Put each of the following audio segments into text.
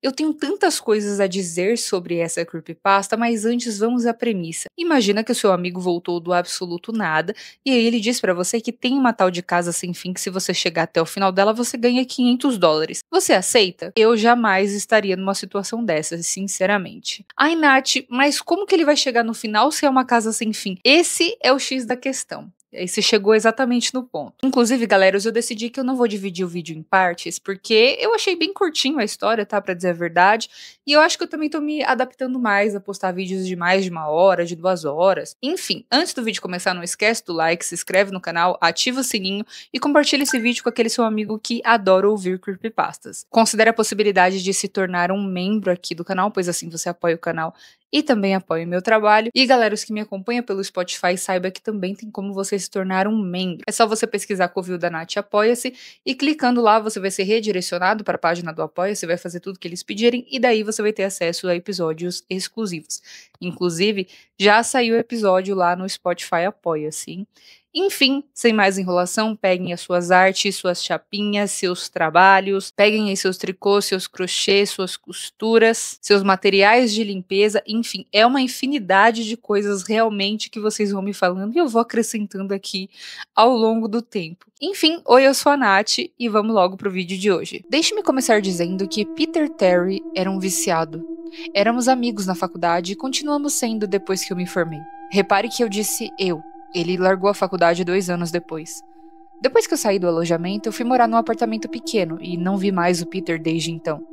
Eu tenho tantas coisas a dizer sobre essa creepypasta, mas antes vamos à premissa. Imagina que o seu amigo voltou do absoluto nada, e aí ele diz pra você que tem uma tal de casa sem fim que se você chegar até o final dela, você ganha $500. Você aceita? Eu jamais estaria numa situação dessa, sinceramente. Ai, Nath, mas como que ele vai chegar no final se é uma casa sem fim? Esse é o X da questão. Aí você chegou exatamente no ponto. Inclusive, galera, eu decidi que eu não vou dividir o vídeo em partes, porque eu achei bem curtinho a história, tá? Pra dizer a verdade. E eu acho que eu também tô me adaptando mais a postar vídeos de mais de 1 hora, de 2 horas. Enfim, antes do vídeo começar, não esquece do like, se inscreve no canal, ativa o sininho e compartilha esse vídeo com aquele seu amigo que adora ouvir creepypastas. Considere a possibilidade de se tornar um membro aqui do canal, pois assim você apoia o canal e também apoia o meu trabalho. E galera, os que me acompanham pelo Spotify, saiba que também tem como você se tornar um membro. É só você pesquisar Covil da Nath Apoia-se e clicando lá você vai ser redirecionado para a página do Apoia-se, vai fazer tudo que eles pedirem e daí você vai ter acesso a episódios exclusivos. Inclusive, já saiu o episódio lá no Spotify Apoia-se, hein? Enfim, sem mais enrolação, peguem as suas artes, suas chapinhas, seus trabalhos, peguem aí seus tricôs, seus crochês, suas costuras, seus materiais de limpeza, enfim, é uma infinidade de coisas realmente que vocês vão me falando e eu vou acrescentando aqui ao longo do tempo. Enfim, oi, eu sou a Nath e vamos logo pro vídeo de hoje. Deixe-me começar dizendo que Peter Terry era um viciado. Éramos amigos na faculdade e continuamos sendo depois que eu me formei. Repare que eu disse eu. Ele largou a faculdade 2 anos depois. Depois que eu saí do alojamento, eu fui morar num apartamento pequeno e não vi mais o Peter desde então.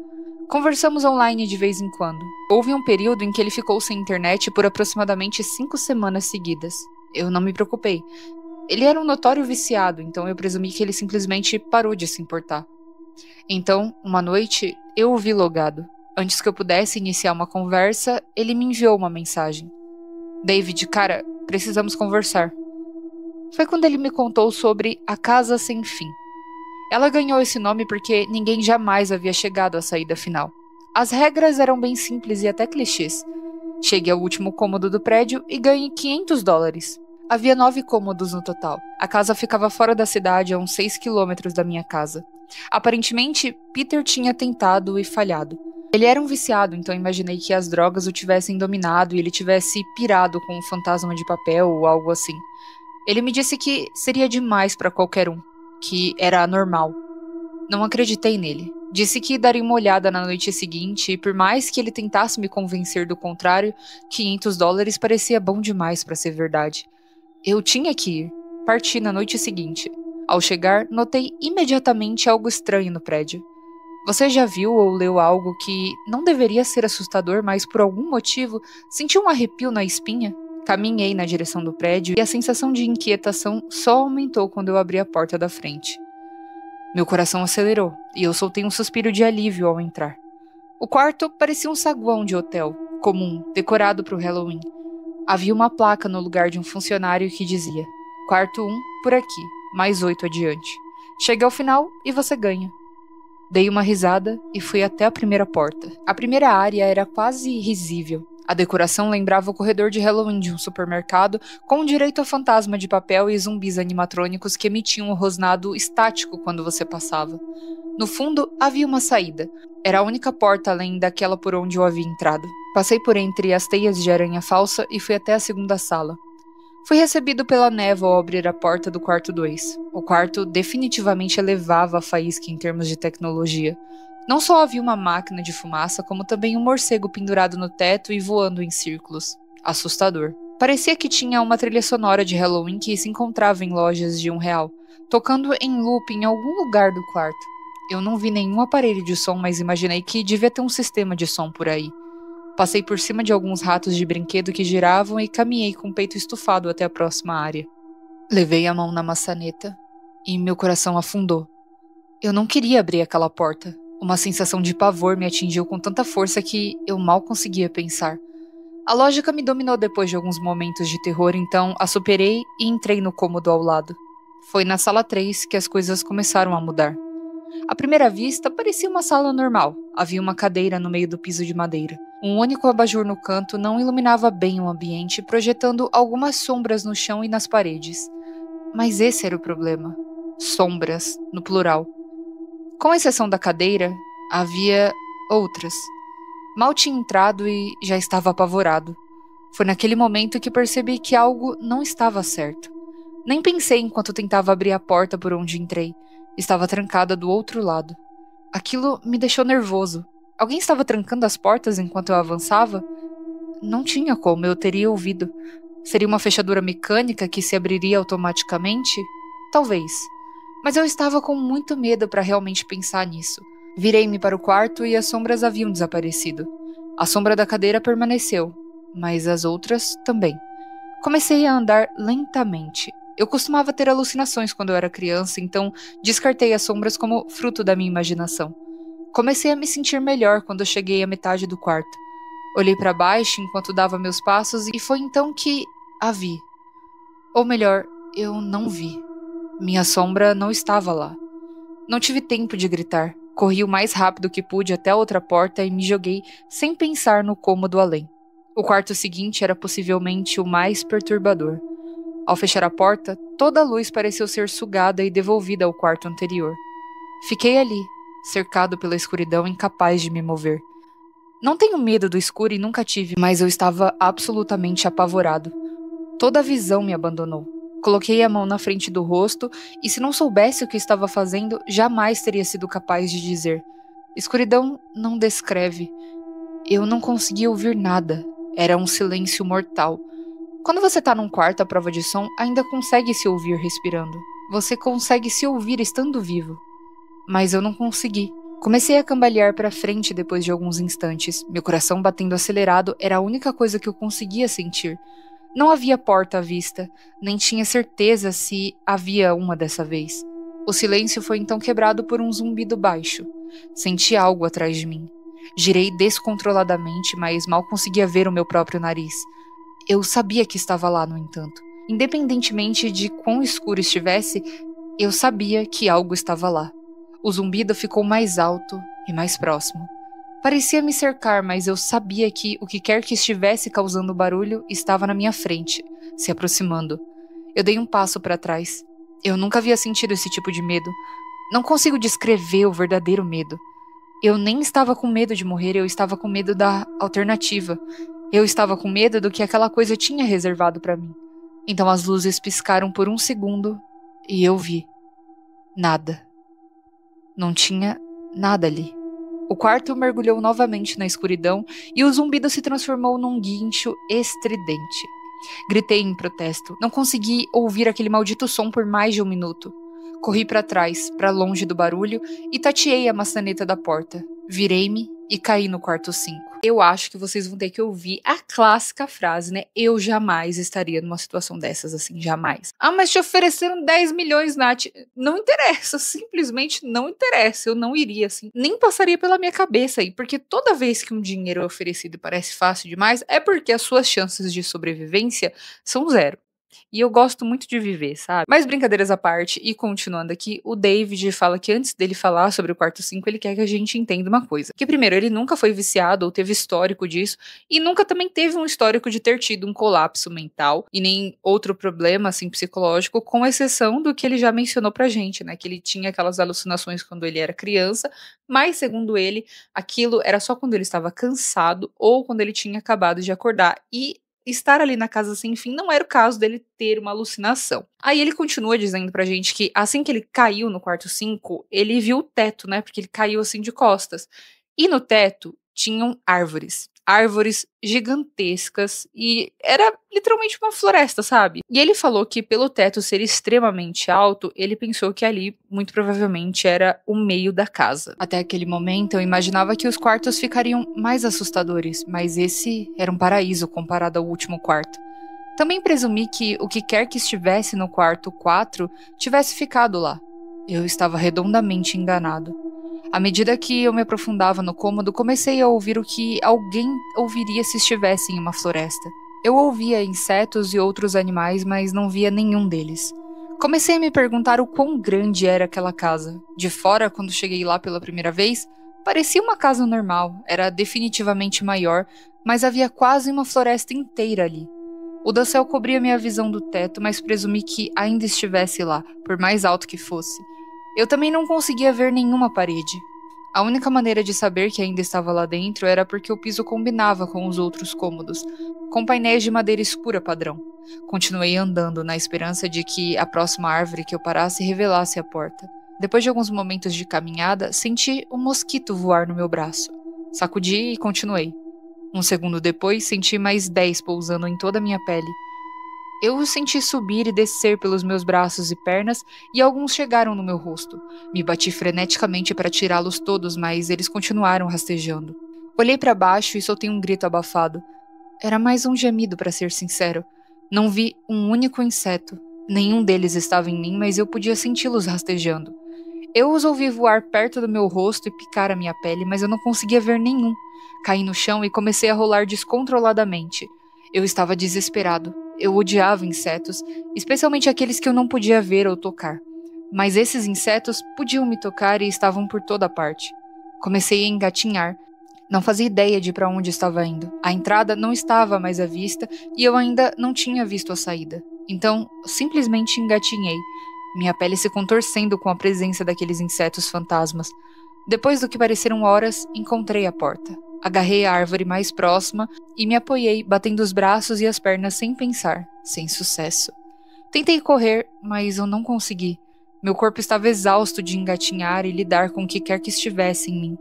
Conversamos online de vez em quando. Houve um período em que ele ficou sem internet por aproximadamente 5 semanas seguidas. Eu não me preocupei. Ele era um notório viciado, então eu presumi que ele simplesmente parou de se importar. Então, uma noite, eu o vi logado. Antes que eu pudesse iniciar uma conversa, ele me enviou uma mensagem. David, cara, precisamos conversar. Foi quando ele me contou sobre A Casa Sem Fim. Ela ganhou esse nome porque ninguém jamais havia chegado à saída final. As regras eram bem simples e até clichês. Chegue ao último cômodo do prédio e ganhe $500. Havia 9 cômodos no total. A casa ficava fora da cidade, a uns 6 quilômetros da minha casa. Aparentemente, Peter tinha tentado e falhado. Ele era um viciado, então imaginei que as drogas o tivessem dominado e ele tivesse pirado com um fantasma de papel ou algo assim. Ele me disse que seria demais para qualquer um, que era anormal. Não acreditei nele. Disse que daria uma olhada na noite seguinte e por mais que ele tentasse me convencer do contrário, $500 parecia bom demais para ser verdade. Eu tinha que ir. Parti na noite seguinte. Ao chegar, notei imediatamente algo estranho no prédio. Você já viu ou leu algo que não deveria ser assustador, mas por algum motivo sentiu um arrepio na espinha? Caminhei na direção do prédio e a sensação de inquietação só aumentou quando eu abri a porta da frente. Meu coração acelerou e eu soltei um suspiro de alívio ao entrar. O quarto parecia um saguão de hotel, comum, decorado para o Halloween. Havia uma placa no lugar de um funcionário que dizia: Quarto 1, por aqui, mais 8 adiante. Chegue ao final e você ganha. Dei uma risada e fui até a primeira porta. A primeira área era quase risível. A decoração lembrava o corredor de Halloween de um supermercado, com direito a fantasma de papel e zumbis animatrônicos que emitiam um rosnado estático quando você passava. No fundo, havia uma saída. Era a única porta além daquela por onde eu havia entrado. Passei por entre as teias de aranha falsa e fui até a segunda sala. Fui recebido pela névoa ao abrir a porta do quarto 2. O quarto definitivamente elevava a faísca em termos de tecnologia. Não só havia uma máquina de fumaça, como também um morcego pendurado no teto e voando em círculos. Assustador. Parecia que tinha uma trilha sonora de Halloween que se encontrava em lojas de R$1, tocando em loop em algum lugar do quarto. Eu não vi nenhum aparelho de som, mas imaginei que devia ter um sistema de som por aí. Passei por cima de alguns ratos de brinquedo que giravam e caminhei com o peito estufado até a próxima área. Levei a mão na maçaneta e meu coração afundou. Eu não queria abrir aquela porta. Uma sensação de pavor me atingiu com tanta força que eu mal conseguia pensar. A lógica me dominou depois de alguns momentos de terror, então a superei e entrei no cômodo ao lado. Foi na sala 3 que as coisas começaram a mudar. À primeira vista, parecia uma sala normal. Havia uma cadeira no meio do piso de madeira. Um único abajur no canto não iluminava bem o ambiente, projetando algumas sombras no chão e nas paredes. Mas esse era o problema. Sombras, no plural. Com exceção da cadeira, havia Outras. Mal tinha entrado e já estava apavorado. Foi naquele momento que percebi que algo não estava certo. Nem pensei enquanto tentava abrir a porta por onde entrei. Estava trancada do outro lado. Aquilo me deixou nervoso. Alguém estava trancando as portas enquanto eu avançava? Não tinha como, eu teria ouvido. Seria uma fechadura mecânica que se abriria automaticamente? Talvez. Mas eu estava com muito medo para realmente pensar nisso. Virei-me para o quarto e as sombras haviam desaparecido. A sombra da cadeira permaneceu, mas as outras também. Comecei a andar lentamente. Eu costumava ter alucinações quando eu era criança, então descartei as sombras como fruto da minha imaginação. Comecei a me sentir melhor quando eu cheguei à metade do quarto. Olhei para baixo enquanto dava meus passos e foi então que a vi. Ou melhor, eu não vi. Minha sombra não estava lá. Não tive tempo de gritar. Corri o mais rápido que pude até a outra porta e me joguei sem pensar no cômodo além. O quarto seguinte era possivelmente o mais perturbador. Ao fechar a porta, toda a luz pareceu ser sugada e devolvida ao quarto anterior. Fiquei ali, cercado pela escuridão, incapaz de me mover. Não tenho medo do escuro e nunca tive, mas eu estava absolutamente apavorado. Toda a visão me abandonou. Coloquei a mão na frente do rosto e, se não soubesse o que estava fazendo, jamais teria sido capaz de dizer. Escuridão não descreve. Eu não conseguia ouvir nada. Era um silêncio mortal. Quando você está num quarto à prova de som, ainda consegue se ouvir respirando. Você consegue se ouvir estando vivo. Mas eu não consegui. Comecei a cambalear para frente depois de alguns instantes. Meu coração batendo acelerado era a única coisa que eu conseguia sentir. Não havia porta à vista, nem tinha certeza se havia uma dessa vez. O silêncio foi então quebrado por um zumbido baixo. Senti algo atrás de mim. Girei descontroladamente, mas mal conseguia ver o meu próprio nariz. Eu sabia que estava lá, no entanto. Independentemente de quão escuro estivesse, eu sabia que algo estava lá. O zumbido ficou mais alto e mais próximo. Parecia me cercar, mas eu sabia que o que quer que estivesse causando barulho estava na minha frente, se aproximando. Eu dei um passo para trás. Eu nunca havia sentido esse tipo de medo. Não consigo descrever o verdadeiro medo. Eu nem estava com medo de morrer, eu estava com medo da alternativa. Eu estava com medo do que aquela coisa tinha reservado para mim. Então as luzes piscaram por um segundo e eu vi. Nada. Não tinha nada ali. O quarto mergulhou novamente na escuridão e o zumbido se transformou num guincho estridente. Gritei em protesto. Não consegui ouvir aquele maldito som por mais de um minuto. Corri para trás, para longe do barulho, e tateei a maçaneta da porta. Virei-me e caí no quarto 5. Eu acho que vocês vão ter que ouvir a clássica frase, né? Eu jamais estaria numa situação dessas, assim, jamais. Ah, mas te ofereceram 10 milhões, Nath. Não interessa, simplesmente não interessa. Eu não iria, assim. Nem passaria pela minha cabeça aí, porque toda vez que um dinheiro é oferecido e parece fácil demais, é porque as suas chances de sobrevivência são zero. E eu gosto muito de viver, sabe? Mas brincadeiras à parte, e continuando aqui, o David fala que antes dele falar sobre o quarto 5, ele quer que a gente entenda uma coisa. Que primeiro, ele nunca foi viciado ou teve histórico disso, e nunca também teve um histórico de ter tido um colapso mental, e nem outro problema, assim, psicológico, com exceção do que ele já mencionou pra gente, né? Que ele tinha aquelas alucinações quando ele era criança, mas, segundo ele, aquilo era só quando ele estava cansado ou quando ele tinha acabado de acordar. E estar ali na casa sem fim não era o caso dele ter uma alucinação. Aí ele continua dizendo pra gente que assim que ele caiu no quarto 5, ele viu o teto, né? Porque ele caiu assim de costas. E no teto tinham árvores. Árvores gigantescas e era literalmente uma floresta, sabe? E ele falou que pelo teto ser extremamente alto, ele pensou que ali muito provavelmente era o meio da casa. Até aquele momento eu imaginava que os quartos ficariam mais assustadores, mas esse era um paraíso comparado ao último quarto. Também presumi que o que quer que estivesse no quarto 4 tivesse ficado lá. Eu estava redondamente enganado. À medida que eu me aprofundava no cômodo, comecei a ouvir o que alguém ouviria se estivesse em uma floresta. Eu ouvia insetos e outros animais, mas não via nenhum deles. Comecei a me perguntar o quão grande era aquela casa. De fora, quando cheguei lá pela primeira vez, parecia uma casa normal, era definitivamente maior, mas havia quase uma floresta inteira ali. O dossel cobria minha visão do teto, mas presumi que ainda estivesse lá, por mais alto que fosse. Eu também não conseguia ver nenhuma parede. A única maneira de saber que ainda estava lá dentro era porque o piso combinava com os outros cômodos, com painéis de madeira escura padrão. Continuei andando na esperança de que a próxima árvore que eu parasse revelasse a porta. Depois de alguns momentos de caminhada, senti um mosquito voar no meu braço. Sacudi e continuei. Um segundo depois, senti mais 10 pousando em toda a minha pele. Eu os senti subir e descer pelos meus braços e pernas, e alguns chegaram no meu rosto. Me bati freneticamente para tirá-los todos, mas eles continuaram rastejando. Olhei para baixo e soltei um grito abafado. Era mais um gemido, para ser sincero. Não vi um único inseto. Nenhum deles estava em mim, mas eu podia senti-los rastejando. Eu os ouvi voar perto do meu rosto e picar a minha pele, mas eu não conseguia ver nenhum. Caí no chão e comecei a rolar descontroladamente. Eu estava desesperado. Eu odiava insetos, especialmente aqueles que eu não podia ver ou tocar. Mas esses insetos podiam me tocar e estavam por toda parte. Comecei a engatinhar. Não fazia ideia de para onde estava indo. A entrada não estava mais à vista e eu ainda não tinha visto a saída. Então, simplesmente engatinhei, minha pele se contorcendo com a presença daqueles insetos fantasmas. Depois do que pareceram horas, encontrei a porta. Agarrei a árvore mais próxima e me apoiei, batendo os braços e as pernas sem pensar, sem sucesso. Tentei correr, mas eu não consegui. Meu corpo estava exausto de engatinhar e lidar com o que quer que estivesse em mim.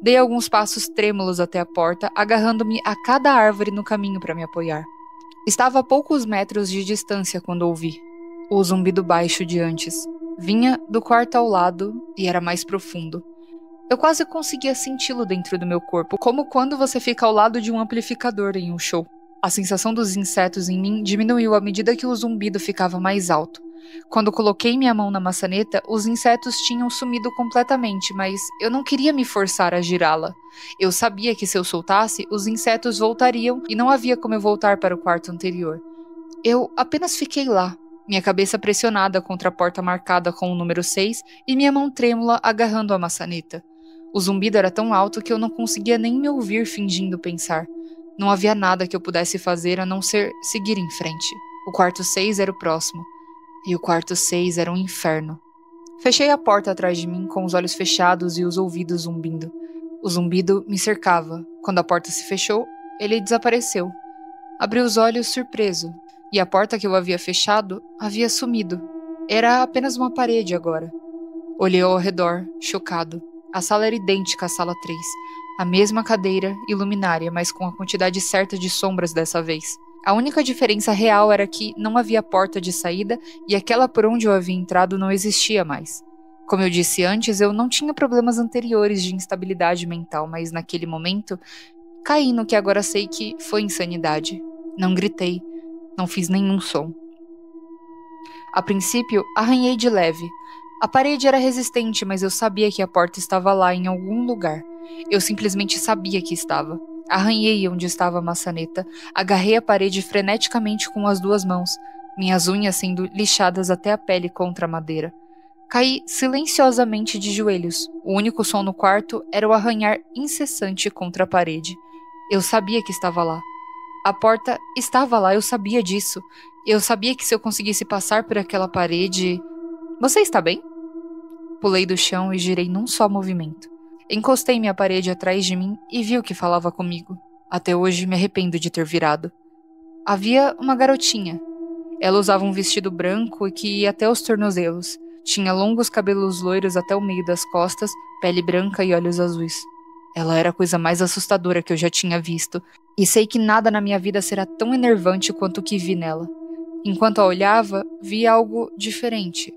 Dei alguns passos trêmulos até a porta, agarrando-me a cada árvore no caminho para me apoiar. Estava a poucos metros de distância quando ouvi o zumbido baixo de antes. Vinha do quarto ao lado e era mais profundo. Eu quase conseguia senti-lo dentro do meu corpo, como quando você fica ao lado de um amplificador em um show. A sensação dos insetos em mim diminuiu à medida que o zumbido ficava mais alto. Quando coloquei minha mão na maçaneta, os insetos tinham sumido completamente, mas eu não queria me forçar a girá-la. Eu sabia que se eu soltasse, os insetos voltariam e não havia como eu voltar para o quarto anterior. Eu apenas fiquei lá, minha cabeça pressionada contra a porta marcada com o número 6 e minha mão trêmula agarrando a maçaneta. O zumbido era tão alto que eu não conseguia nem me ouvir fingindo pensar. Não havia nada que eu pudesse fazer a não ser seguir em frente. O quarto 6 era o próximo. E o quarto 6 era um inferno. Fechei a porta atrás de mim com os olhos fechados e os ouvidos zumbindo. O zumbido me cercava. Quando a porta se fechou, ele desapareceu. Abri os olhos surpreso, e a porta que eu havia fechado havia sumido. Era apenas uma parede agora. Olhei ao redor, chocado. A sala era idêntica à sala 3. A mesma cadeira e luminária, mas com a quantidade certa de sombras dessa vez. A única diferença real era que não havia porta de saída e aquela por onde eu havia entrado não existia mais. Como eu disse antes, eu não tinha problemas anteriores de instabilidade mental, mas naquele momento, caí no que agora sei que foi insanidade. Não gritei, não fiz nenhum som. A princípio, arranhei de leve. A parede era resistente, mas eu sabia que a porta estava lá em algum lugar. Eu simplesmente sabia que estava. Arranhei onde estava a maçaneta, agarrei a parede freneticamente com as duas mãos, minhas unhas sendo lixadas até a pele contra a madeira. Caí silenciosamente de joelhos. O único som no quarto era o arranhar incessante contra a parede. Eu sabia que estava lá. A porta estava lá, eu sabia disso. Eu sabia que se eu conseguisse passar por aquela parede... Você está bem? Pulei do chão e girei num só movimento. Encostei minha parede atrás de mim e vi o que falava comigo. Até hoje me arrependo de ter virado. Havia uma garotinha. Ela usava um vestido branco que ia até os tornozelos. Tinha longos cabelos loiros até o meio das costas, pele branca e olhos azuis. Ela era a coisa mais assustadora que eu já tinha visto, e sei que nada na minha vida será tão enervante quanto o que vi nela. Enquanto a olhava, vi algo diferente.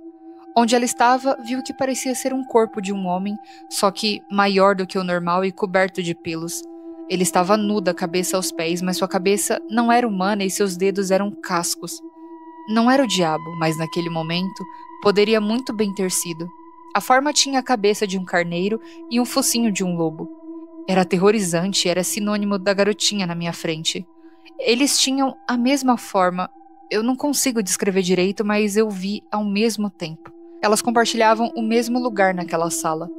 Onde ela estava, vi o que parecia ser um corpo de um homem, só que maior do que o normal e coberto de pelos. Ele estava nu da cabeça aos pés, mas sua cabeça não era humana e seus dedos eram cascos. Não era o diabo, mas naquele momento, poderia muito bem ter sido. A forma tinha a cabeça de um carneiro e um focinho de um lobo. Era aterrorizante e era sinônimo da garotinha na minha frente. Eles tinham a mesma forma. Eu não consigo descrever direito, mas eu vi ao mesmo tempo. Elas compartilhavam o mesmo lugar naquela sala.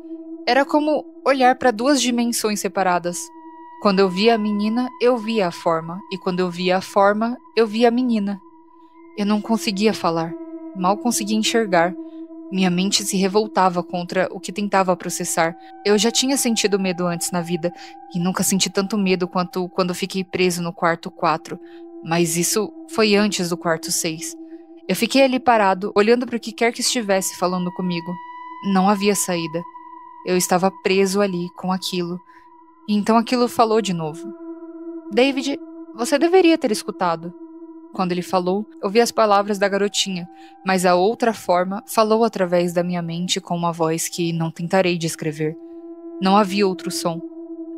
Era como olhar para duas dimensões separadas. Quando eu via a menina, eu via a forma. E quando eu via a forma, eu via a menina. Eu não conseguia falar. Mal conseguia enxergar. Minha mente se revoltava contra o que tentava processar. Eu já tinha sentido medo antes na vida, e nunca senti tanto medo quanto quando fiquei preso no quarto 4. Mas isso foi antes do quarto 6. Eu fiquei ali parado, olhando para o que quer que estivesse falando comigo. Não havia saída. Eu estava preso ali com aquilo. E então aquilo falou de novo. David, você deveria ter escutado. Quando ele falou, ouvi as palavras da garotinha, mas a outra forma falou através da minha mente com uma voz que não tentarei descrever. Não havia outro som.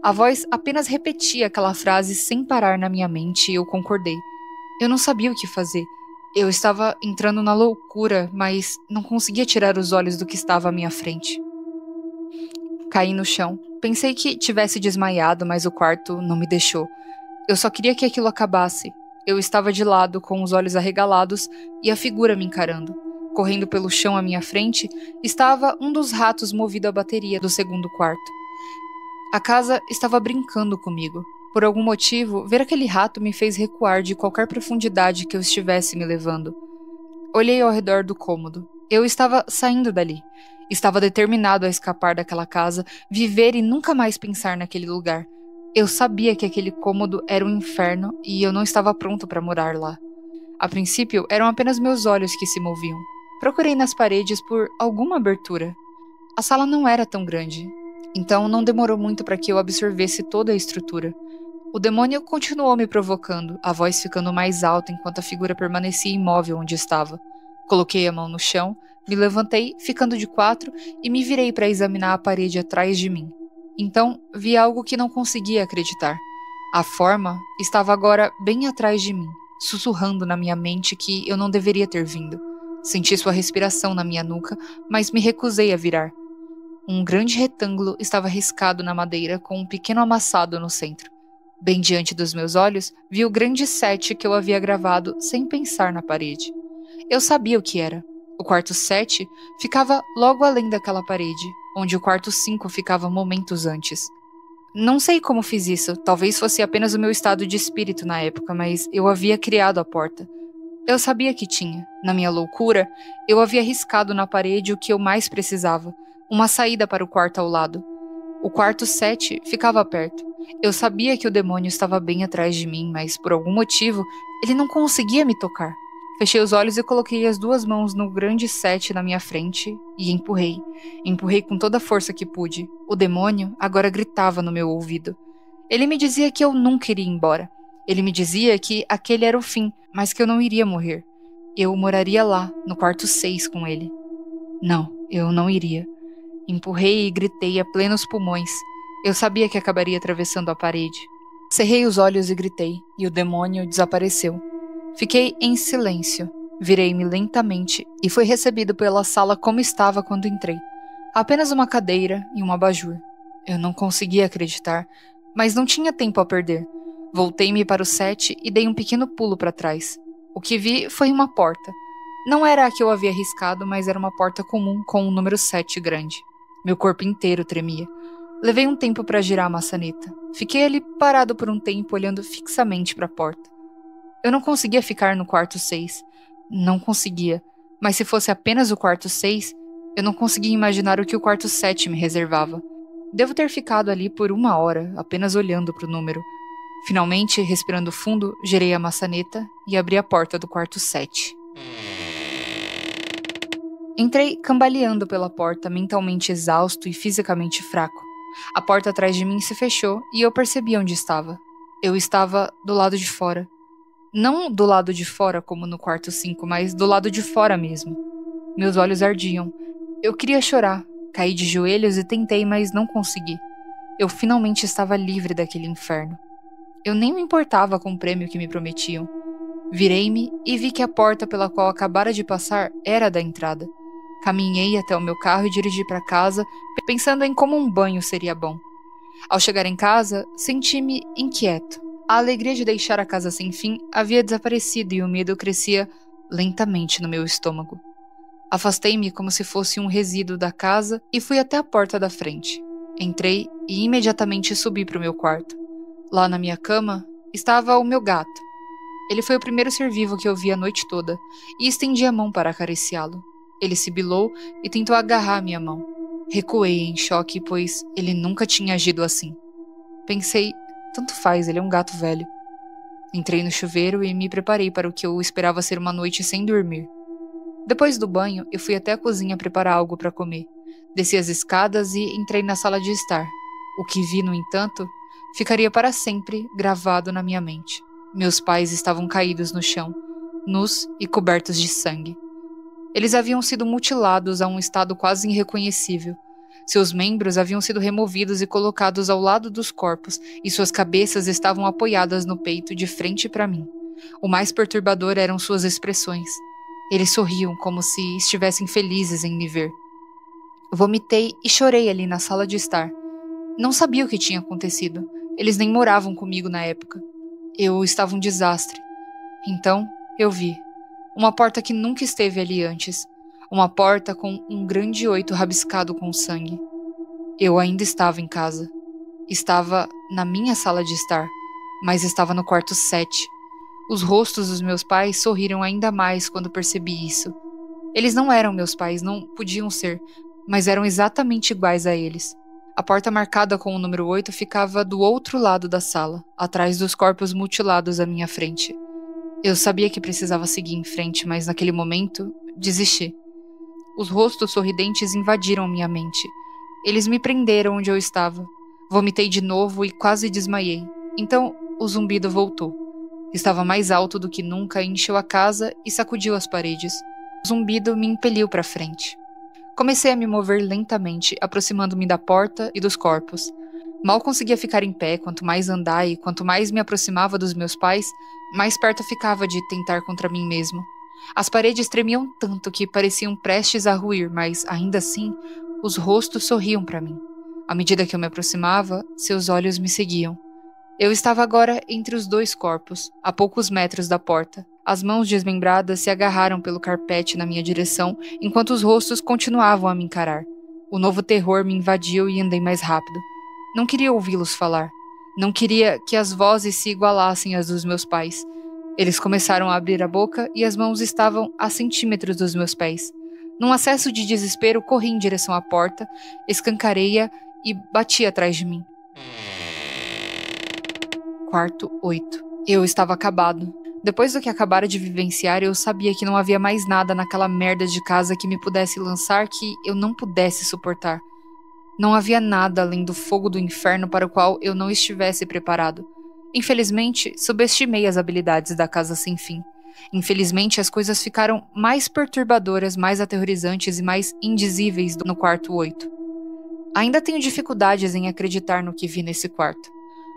A voz apenas repetia aquela frase sem parar na minha mente e eu concordei. Eu não sabia o que fazer. Eu estava entrando na loucura, mas não conseguia tirar os olhos do que estava à minha frente. Caí no chão. Pensei que tivesse desmaiado, mas o quarto não me deixou. Eu só queria que aquilo acabasse. Eu estava de lado, com os olhos arregalados e a figura me encarando. Correndo pelo chão à minha frente, estava um dos ratos movido à bateria do segundo quarto. A casa estava brincando comigo. Por algum motivo, ver aquele rato me fez recuar de qualquer profundidade que eu estivesse me levando. Olhei ao redor do cômodo. Eu estava saindo dali. Estava determinado a escapar daquela casa, viver e nunca mais pensar naquele lugar. Eu sabia que aquele cômodo era um inferno e eu não estava pronto para morar lá. A princípio, eram apenas meus olhos que se moviam. Procurei nas paredes por alguma abertura. A sala não era tão grande, então não demorou muito para que eu absorvesse toda a estrutura. O demônio continuou me provocando, a voz ficando mais alta enquanto a figura permanecia imóvel onde estava. Coloquei a mão no chão, me levantei, ficando de 4, e me virei para examinar a parede atrás de mim. Então, vi algo que não conseguia acreditar. A forma estava agora bem atrás de mim, sussurrando na minha mente que eu não deveria ter vindo. Senti sua respiração na minha nuca, mas me recusei a virar. Um grande retângulo estava riscado na madeira com um pequeno amassado no centro. Bem diante dos meus olhos, vi o grande 7 que eu havia gravado sem pensar na parede. Eu sabia o que era. O quarto 7 ficava logo além daquela parede, onde o quarto 5 ficava momentos antes. Não sei como fiz isso, talvez fosse apenas o meu estado de espírito na época, mas eu havia criado a porta. Eu sabia que tinha. Na minha loucura, eu havia riscado na parede o que eu mais precisava, uma saída para o quarto ao lado. O quarto 7 ficava perto. Eu sabia que o demônio estava bem atrás de mim, mas por algum motivo, ele não conseguia me tocar. Fechei os olhos e coloquei as 2 mãos no grande 7 na minha frente e empurrei. Empurrei com toda a força que pude. O demônio agora gritava no meu ouvido. Ele me dizia que eu nunca iria embora. Ele me dizia que aquele era o fim, mas que eu não iria morrer. Eu moraria lá, no quarto 6 com ele. Não, eu não iria. Empurrei e gritei a plenos pulmões. Eu sabia que acabaria atravessando a parede. Cerrei os olhos e gritei, e o demônio desapareceu. Fiquei em silêncio. Virei-me lentamente e fui recebido pela sala como estava quando entrei. Apenas uma cadeira e um abajur. Eu não conseguia acreditar, mas não tinha tempo a perder. Voltei-me para o 7 e dei um pequeno pulo para trás. O que vi foi uma porta. Não era a que eu havia riscado, mas era uma porta comum com um número 7 grande. Meu corpo inteiro tremia. Levei um tempo para girar a maçaneta. Fiquei ali parado por um tempo, olhando fixamente para a porta. Eu não conseguia ficar no quarto 6. Não conseguia. Mas se fosse apenas o quarto 6, eu não conseguia imaginar o que o quarto 7 me reservava. Devo ter ficado ali por 1 hora, apenas olhando para o número. Finalmente, respirando fundo, girei a maçaneta e abri a porta do quarto 7. Entrei cambaleando pela porta, mentalmente exausto e fisicamente fraco. A porta atrás de mim se fechou e eu percebi onde estava. Eu estava do lado de fora. Não do lado de fora como no quarto 5, mas do lado de fora mesmo. Meus olhos ardiam. Eu queria chorar. Caí de joelhos e tentei, mas não consegui. Eu finalmente estava livre daquele inferno. Eu nem me importava com o prêmio que me prometiam. Virei-me e vi que a porta pela qual acabara de passar era a da entrada. Caminhei até o meu carro e dirigi para casa, pensando em como um banho seria bom. Ao chegar em casa, senti-me inquieto. A alegria de deixar a casa sem fim havia desaparecido e o medo crescia lentamente no meu estômago. Afastei-me como se fosse um resíduo da casa e fui até a porta da frente. Entrei e imediatamente subi para o meu quarto. Lá na minha cama estava o meu gato. Ele foi o primeiro ser vivo que eu vi a noite toda e estendi a mão para acariciá-lo. Ele sibilou e tentou agarrar minha mão. Recuei em choque, pois ele nunca tinha agido assim. Pensei, tanto faz, ele é um gato velho. Entrei no chuveiro e me preparei para o que eu esperava ser uma noite sem dormir. Depois do banho, eu fui até a cozinha preparar algo para comer. Desci as escadas e entrei na sala de estar. O que vi, no entanto, ficaria para sempre gravado na minha mente. Meus pais estavam caídos no chão, nus e cobertos de sangue. Eles haviam sido mutilados a um estado quase irreconhecível. Seus membros haviam sido removidos e colocados ao lado dos corpos, e suas cabeças estavam apoiadas no peito de frente para mim. O mais perturbador eram suas expressões. Eles sorriam como se estivessem felizes em me ver. Vomitei e chorei ali na sala de estar. Não sabia o que tinha acontecido. Eles nem moravam comigo na época. Eu estava um desastre. Então, eu vi. Uma porta que nunca esteve ali antes. Uma porta com um grande 8 rabiscado com sangue. Eu ainda estava em casa. Estava na minha sala de estar, mas estava no quarto 7. Os rostos dos meus pais sorriram ainda mais quando percebi isso. Eles não eram meus pais, não podiam ser, mas eram exatamente iguais a eles. A porta marcada com o número 8 ficava do outro lado da sala, atrás dos corpos mutilados à minha frente. Eu sabia que precisava seguir em frente, mas naquele momento, desisti. Os rostos sorridentes invadiram minha mente. Eles me prenderam onde eu estava. Vomitei de novo e quase desmaiei. Então, o zumbido voltou. Estava mais alto do que nunca, encheu a casa e sacudiu as paredes. O zumbido me impeliu para frente. Comecei a me mover lentamente, aproximando-me da porta e dos corpos. Mal conseguia ficar em pé, quanto mais andar e quanto mais me aproximava dos meus pais, mais perto ficava de tentar contra mim mesmo. As paredes tremiam tanto que pareciam prestes a ruir, mas, ainda assim, os rostos sorriam para mim. À medida que eu me aproximava, seus olhos me seguiam. Eu estava agora entre os dois corpos, a poucos metros da porta. As mãos desmembradas se agarraram pelo carpete na minha direção, enquanto os rostos continuavam a me encarar. O novo terror me invadiu e andei mais rápido. Não queria ouvi-los falar. Não queria que as vozes se igualassem às dos meus pais. Eles começaram a abrir a boca e as mãos estavam a centímetros dos meus pés. Num acesso de desespero, corri em direção à porta, escancarei-a e bati atrás de mim. Quarto 8. Eu estava acabado. Depois do que acabara de vivenciar, eu sabia que não havia mais nada naquela merda de casa que me pudesse lançar que eu não pudesse suportar. Não havia nada além do fogo do inferno para o qual eu não estivesse preparado. Infelizmente, subestimei as habilidades da casa sem fim. Infelizmente, as coisas ficaram mais perturbadoras, mais aterrorizantes e mais indizíveis no quarto 8. Ainda tenho dificuldades em acreditar no que vi nesse quarto.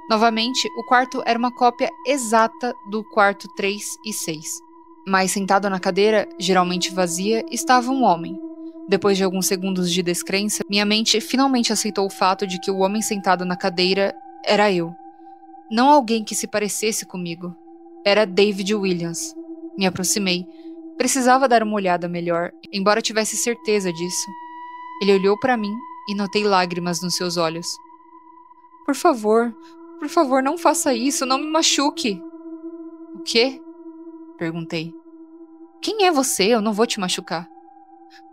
Novamente, o quarto era uma cópia exata do quarto 3 e 6. Mas sentado na cadeira, geralmente vazia, estava um homem. Depois de alguns segundos de descrença, minha mente finalmente aceitou o fato de que o homem sentado na cadeira era eu. Não alguém que se parecesse comigo. Era David Williams. Me aproximei. Precisava dar uma olhada melhor, embora tivesse certeza disso. Ele olhou para mim e notei lágrimas nos seus olhos. Por favor, não faça isso, não me machuque. O quê? Perguntei. Quem é você? Eu não vou te machucar.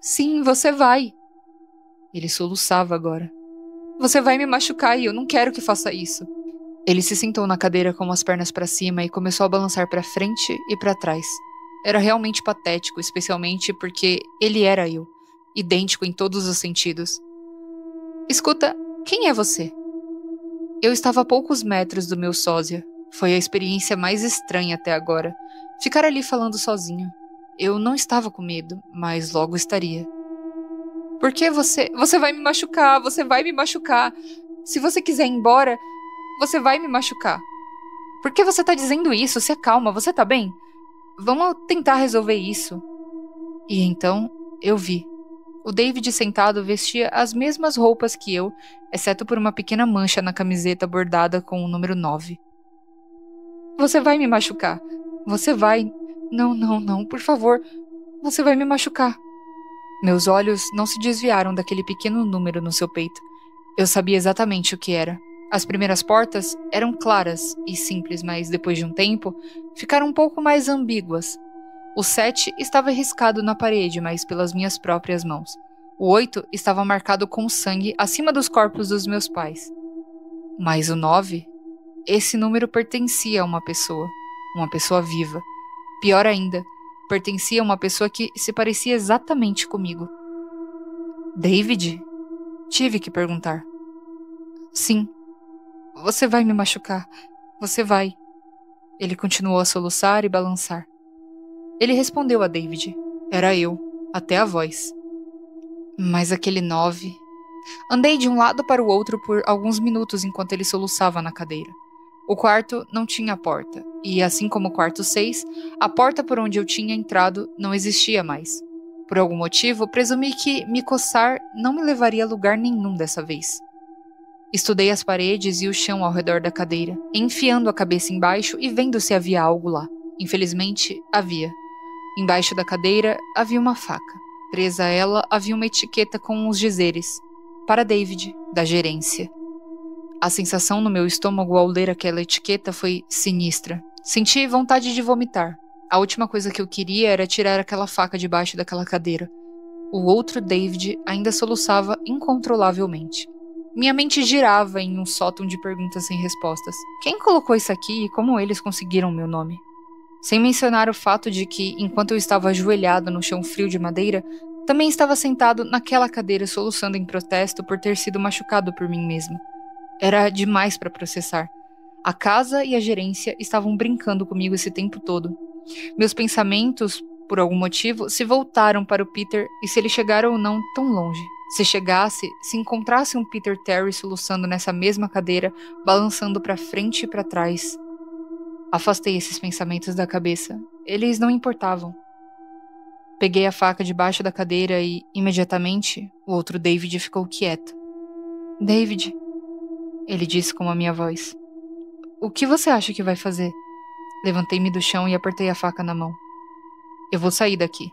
Sim, você vai. Ele soluçava agora. Você vai me machucar e eu não quero que faça isso. Ele se sentou na cadeira com as pernas para cima e começou a balançar para frente e para trás. Era realmente patético, especialmente porque ele era eu, idêntico em todos os sentidos. Escuta, quem é você? Eu estava a poucos metros do meu sósia. Foi a experiência mais estranha até agora. Ficar ali falando sozinho. Eu não estava com medo, mas logo estaria. Por que você... Você vai me machucar, você vai me machucar. Se você quiser ir embora, você vai me machucar. Por que você tá dizendo isso? Se acalma, você tá bem? Vamos tentar resolver isso. E então, eu vi. O David sentado vestia as mesmas roupas que eu, exceto por uma pequena mancha na camiseta bordada com o número 9. Você vai me machucar. Você vai... Não, por favor. Você vai me machucar. Meus olhos não se desviaram daquele pequeno número no seu peito. Eu sabia exatamente o que era. As primeiras portas eram claras e simples, mas depois de um tempo, ficaram um pouco mais ambíguas. O 7 estava riscado na parede, mas pelas minhas próprias mãos. O 8 estava marcado com sangue acima dos corpos dos meus pais. Mas o 9, esse número pertencia a uma pessoa viva. Pior ainda, pertencia a uma pessoa que se parecia exatamente comigo. David? Tive que perguntar. Sim. Você vai me machucar. Você vai. Ele continuou a soluçar e balançar. Ele respondeu a David. Era eu, até a voz. Mas aquele 9... Andei de um lado para o outro por alguns minutos enquanto ele soluçava na cadeira. O quarto não tinha porta, e assim como o quarto 6, a porta por onde eu tinha entrado não existia mais. Por algum motivo, presumi que me coçar não me levaria a lugar nenhum dessa vez. Estudei as paredes e o chão ao redor da cadeira, enfiando a cabeça embaixo e vendo se havia algo lá. Infelizmente, havia. Embaixo da cadeira havia uma faca. Presa a ela havia uma etiqueta com os dizeres: para David, da gerência. A sensação no meu estômago ao ler aquela etiqueta foi sinistra. Senti vontade de vomitar. A última coisa que eu queria era tirar aquela faca debaixo daquela cadeira. O outro David ainda soluçava incontrolavelmente. Minha mente girava em um sótão de perguntas sem respostas. Quem colocou isso aqui e como eles conseguiram meu nome? Sem mencionar o fato de que, enquanto eu estava ajoelhado no chão frio de madeira, também estava sentado naquela cadeira soluçando em protesto por ter sido machucado por mim mesmo. Era demais para processar. A casa e a gerência estavam brincando comigo esse tempo todo. Meus pensamentos, por algum motivo, se voltaram para o Peter e se ele chegar ou não tão longe. Se chegasse, se encontrasse um Peter Terry soluçando nessa mesma cadeira, balançando para frente e para trás. Afastei esses pensamentos da cabeça. Eles não importavam. Peguei a faca debaixo da cadeira e, imediatamente, o outro David ficou quieto. David, ele disse com a minha voz. O que você acha que vai fazer? Levantei-me do chão e apertei a faca na mão. Eu vou sair daqui.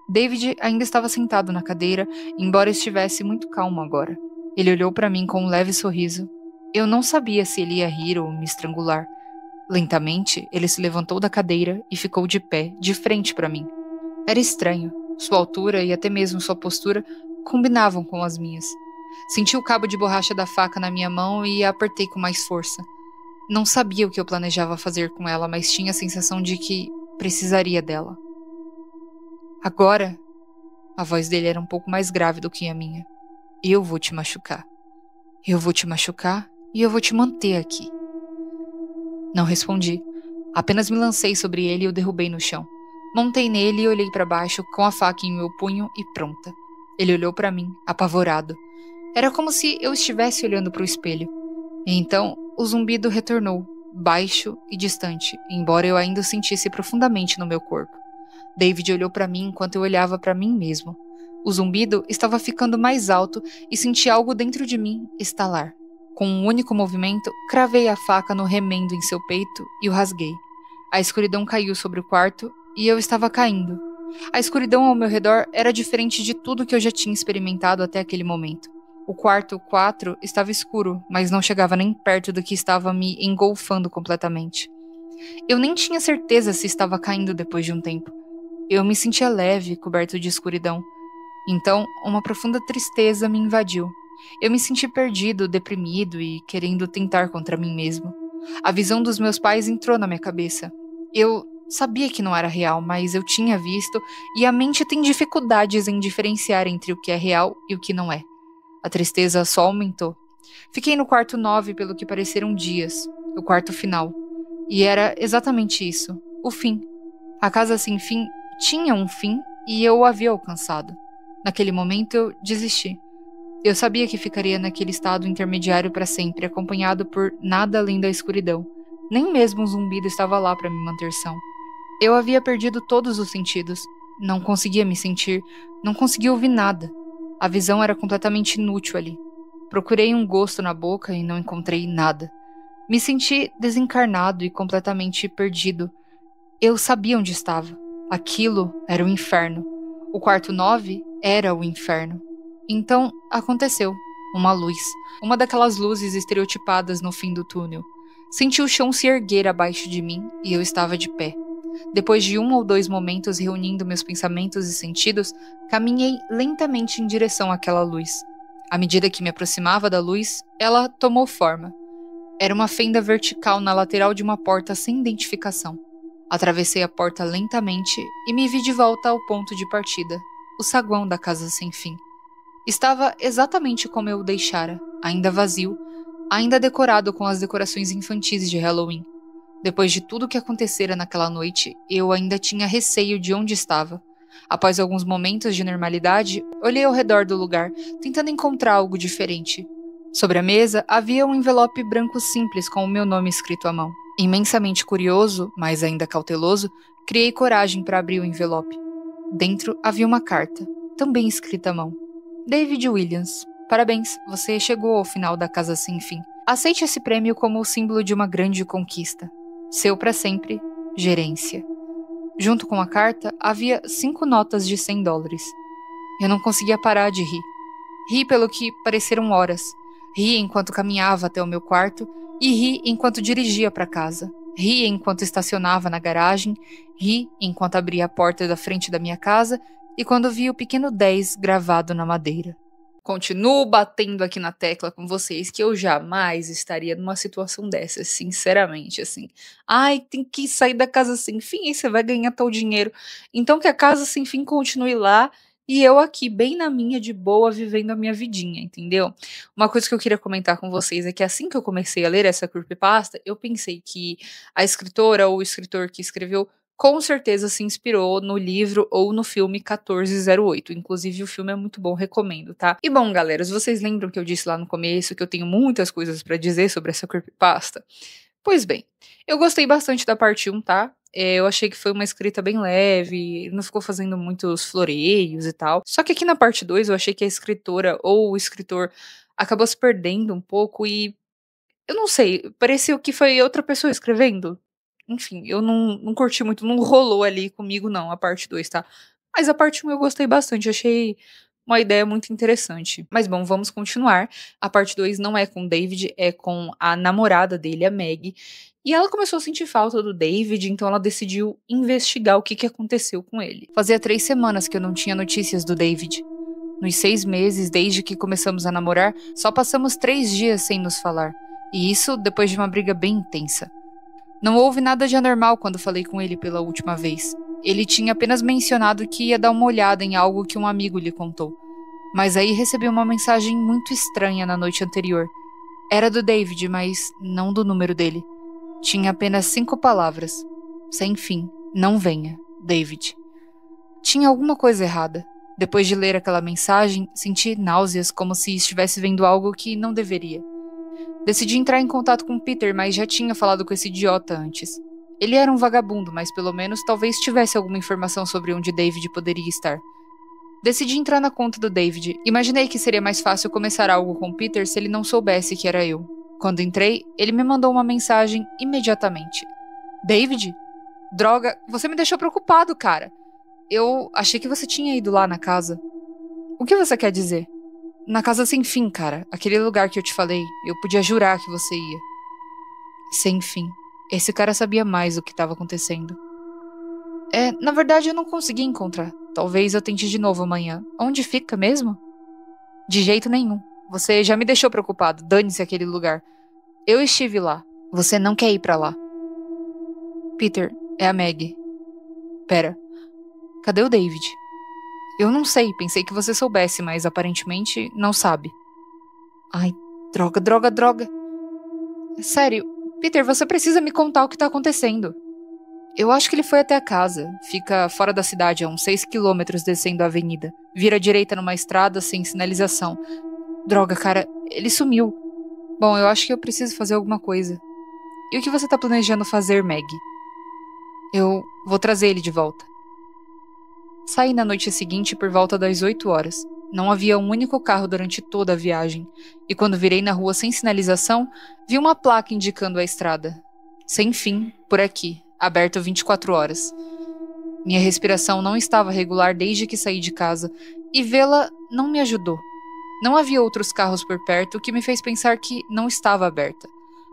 David ainda estava sentado na cadeira, embora estivesse muito calmo agora. Ele olhou para mim com um leve sorriso. Eu não sabia se ele ia rir ou me estrangular. Lentamente, ele se levantou da cadeira e ficou de pé, de frente para mim. Era estranho. Sua altura e até mesmo sua postura combinavam com as minhas. Senti o cabo de borracha da faca na minha mão e a apertei com mais força. Não sabia o que eu planejava fazer com ela, mas tinha a sensação de que precisaria dela. Agora, a voz dele era um pouco mais grave do que a minha. Eu vou te machucar. Eu vou te machucar e eu vou te manter aqui. Não respondi. Apenas me lancei sobre ele e o derrubei no chão. Montei nele e olhei para baixo com a faca em meu punho e pronta. Ele olhou para mim, apavorado. Era como se eu estivesse olhando para o espelho. E então, o zumbido retornou, baixo e distante, embora eu ainda o sentisse profundamente no meu corpo. David olhou para mim enquanto eu olhava para mim mesmo. O zumbido estava ficando mais alto e senti algo dentro de mim estalar. Com um único movimento, cravei a faca no remendo em seu peito e o rasguei. A escuridão caiu sobre o quarto e eu estava caindo. A escuridão ao meu redor era diferente de tudo que eu já tinha experimentado até aquele momento. O quarto 4 estava escuro, mas não chegava nem perto do que estava me engolfando completamente. Eu nem tinha certeza se estava caindo depois de um tempo. Eu me sentia leve, coberto de escuridão. Então, uma profunda tristeza me invadiu. Eu me senti perdido, deprimido e querendo tentar contra mim mesmo. A visão dos meus pais entrou na minha cabeça. Eu sabia que não era real, mas eu tinha visto, e a mente tem dificuldades em diferenciar entre o que é real e o que não é. A tristeza só aumentou. Fiquei no quarto 9 pelo que pareceram dias, o quarto final. E era exatamente isso, o fim. A casa sem fim tinha um fim e eu o havia alcançado. Naquele momento eu desisti. Eu sabia que ficaria naquele estado intermediário para sempre, acompanhado por nada além da escuridão. Nem mesmo um zumbido estava lá para me manter são. Eu havia perdido todos os sentidos. Não conseguia me sentir, não conseguia ouvir nada. A visão era completamente inútil ali. Procurei um gosto na boca e não encontrei nada. Me senti desencarnado e completamente perdido. Eu sabia onde estava. Aquilo era o inferno. O quarto 9 era o inferno. Então, aconteceu. Uma luz. Uma daquelas luzes estereotipadas no fim do túnel. Senti o chão se erguer abaixo de mim e eu estava de pé. Depois de 1 ou 2 momentos reunindo meus pensamentos e sentidos, caminhei lentamente em direção àquela luz. À medida que me aproximava da luz, ela tomou forma. Era uma fenda vertical na lateral de uma porta sem identificação. Atravessei a porta lentamente e me vi de volta ao ponto de partida, o saguão da casa sem fim. Estava exatamente como eu o deixara, ainda vazio, ainda decorado com as decorações infantis de Halloween. Depois de tudo o que acontecera naquela noite, eu ainda tinha receio de onde estava. Após alguns momentos de normalidade, olhei ao redor do lugar, tentando encontrar algo diferente. Sobre a mesa havia um envelope branco simples com o meu nome escrito à mão. Imensamente curioso, mas ainda cauteloso, criei coragem para abrir o envelope. Dentro havia uma carta, também escrita à mão. David Williams, parabéns, você chegou ao final da Casa Sem Fim. Aceite esse prêmio como o símbolo de uma grande conquista. Seu para sempre, Gerência. Junto com a carta, havia 5 notas de $100. Eu não conseguia parar de rir. Ri pelo que pareceram horas. Ri enquanto caminhava até o meu quarto e ri enquanto dirigia para casa. Ri enquanto estacionava na garagem, ri enquanto abria a porta da frente da minha casa e quando vi o pequeno 10 gravado na madeira. Continuo batendo aqui na tecla com vocês que eu jamais estaria numa situação dessa, sinceramente, assim. Ai, tem que sair da Casa Sem Fim, aí você vai ganhar tal dinheiro. Então que a Casa Sem Fim continue lá e eu aqui, bem na minha, de boa, vivendo a minha vidinha, entendeu? Uma coisa que eu queria comentar com vocês é que assim que eu comecei a ler essa creepypasta, eu pensei que a escritora ou o escritor que escreveu com certeza se inspirou no livro ou no filme 1408. Inclusive, o filme é muito bom, recomendo, tá? E bom, galera, vocês lembram que eu disse lá no começo que eu tenho muitas coisas pra dizer sobre essa creepypasta? Pois bem, eu gostei bastante da parte 1, tá? Eu achei que foi uma escrita bem leve, não ficou fazendo muitos floreios e tal. Só que aqui na parte 2 eu achei que a escritora ou o escritor acabou se perdendo um pouco e eu não sei, pareceu que foi outra pessoa escrevendo. Enfim, eu não curti muito, não rolou ali comigo não, a parte 2, tá. Mas a parte 1 eu gostei bastante, achei uma ideia muito interessante. Mas bom, vamos continuar. A parte 2 não é com o David, é com a namorada dele, a Maggie, e ela começou a sentir falta do David, então ela decidiu investigar o que aconteceu com ele. Fazia 3 semanas que eu não tinha notícias do David. Nos 6 meses, desde que começamos a namorar, só passamos 3 dias sem nos falar. E isso depois de uma briga bem intensa. Não houve nada de anormal quando falei com ele pela última vez. Ele tinha apenas mencionado que ia dar uma olhada em algo que um amigo lhe contou. Mas aí recebi uma mensagem muito estranha na noite anterior. Era do David, mas não do número dele. Tinha apenas 5 palavras. Sem fim, não venha, David. Tinha alguma coisa errada. Depois de ler aquela mensagem, senti náuseas como se estivesse vendo algo que não deveria. Decidi entrar em contato com Peter, mas já tinha falado com esse idiota antes. Ele era um vagabundo, mas pelo menos talvez tivesse alguma informação sobre onde David poderia estar. Decidi entrar na conta do David. Imaginei que seria mais fácil começar algo com Peter se ele não soubesse que era eu. Quando entrei, ele me mandou uma mensagem imediatamente. David? Droga, você me deixou preocupado, cara. Eu achei que você tinha ido lá na casa. O que você quer dizer? Na Casa Sem Fim, cara. Aquele lugar que eu te falei. Eu podia jurar que você ia. Sem fim. Esse cara sabia mais o que estava acontecendo. Na verdade eu não consegui encontrar. Talvez eu tente de novo amanhã. Onde fica mesmo? De jeito nenhum. Você já me deixou preocupado. Dane-se aquele lugar. Eu estive lá. Você não quer ir pra lá. Peter, é a Maggie. Pera. Cadê o David? Eu não sei, pensei que você soubesse, mas aparentemente não sabe. Ai, droga. Sério, Peter, você precisa me contar o que tá acontecendo. Eu acho que ele foi até a casa. Fica fora da cidade, a uns 6 quilômetros descendo a avenida. Vira à direita numa estrada sem sinalização. Droga, cara, ele sumiu. Bom, eu acho que eu preciso fazer alguma coisa. E o que você tá planejando fazer, Maggie? Eu vou trazer ele de volta. Saí na noite seguinte por volta das 8 horas. Não havia um único carro durante toda a viagem, e quando virei na rua sem sinalização, vi uma placa indicando a estrada. Sem fim, por aqui, aberto 24 horas. Minha respiração não estava regular desde que saí de casa, e vê-la não me ajudou. Não havia outros carros por perto, o que me fez pensar que não estava aberta.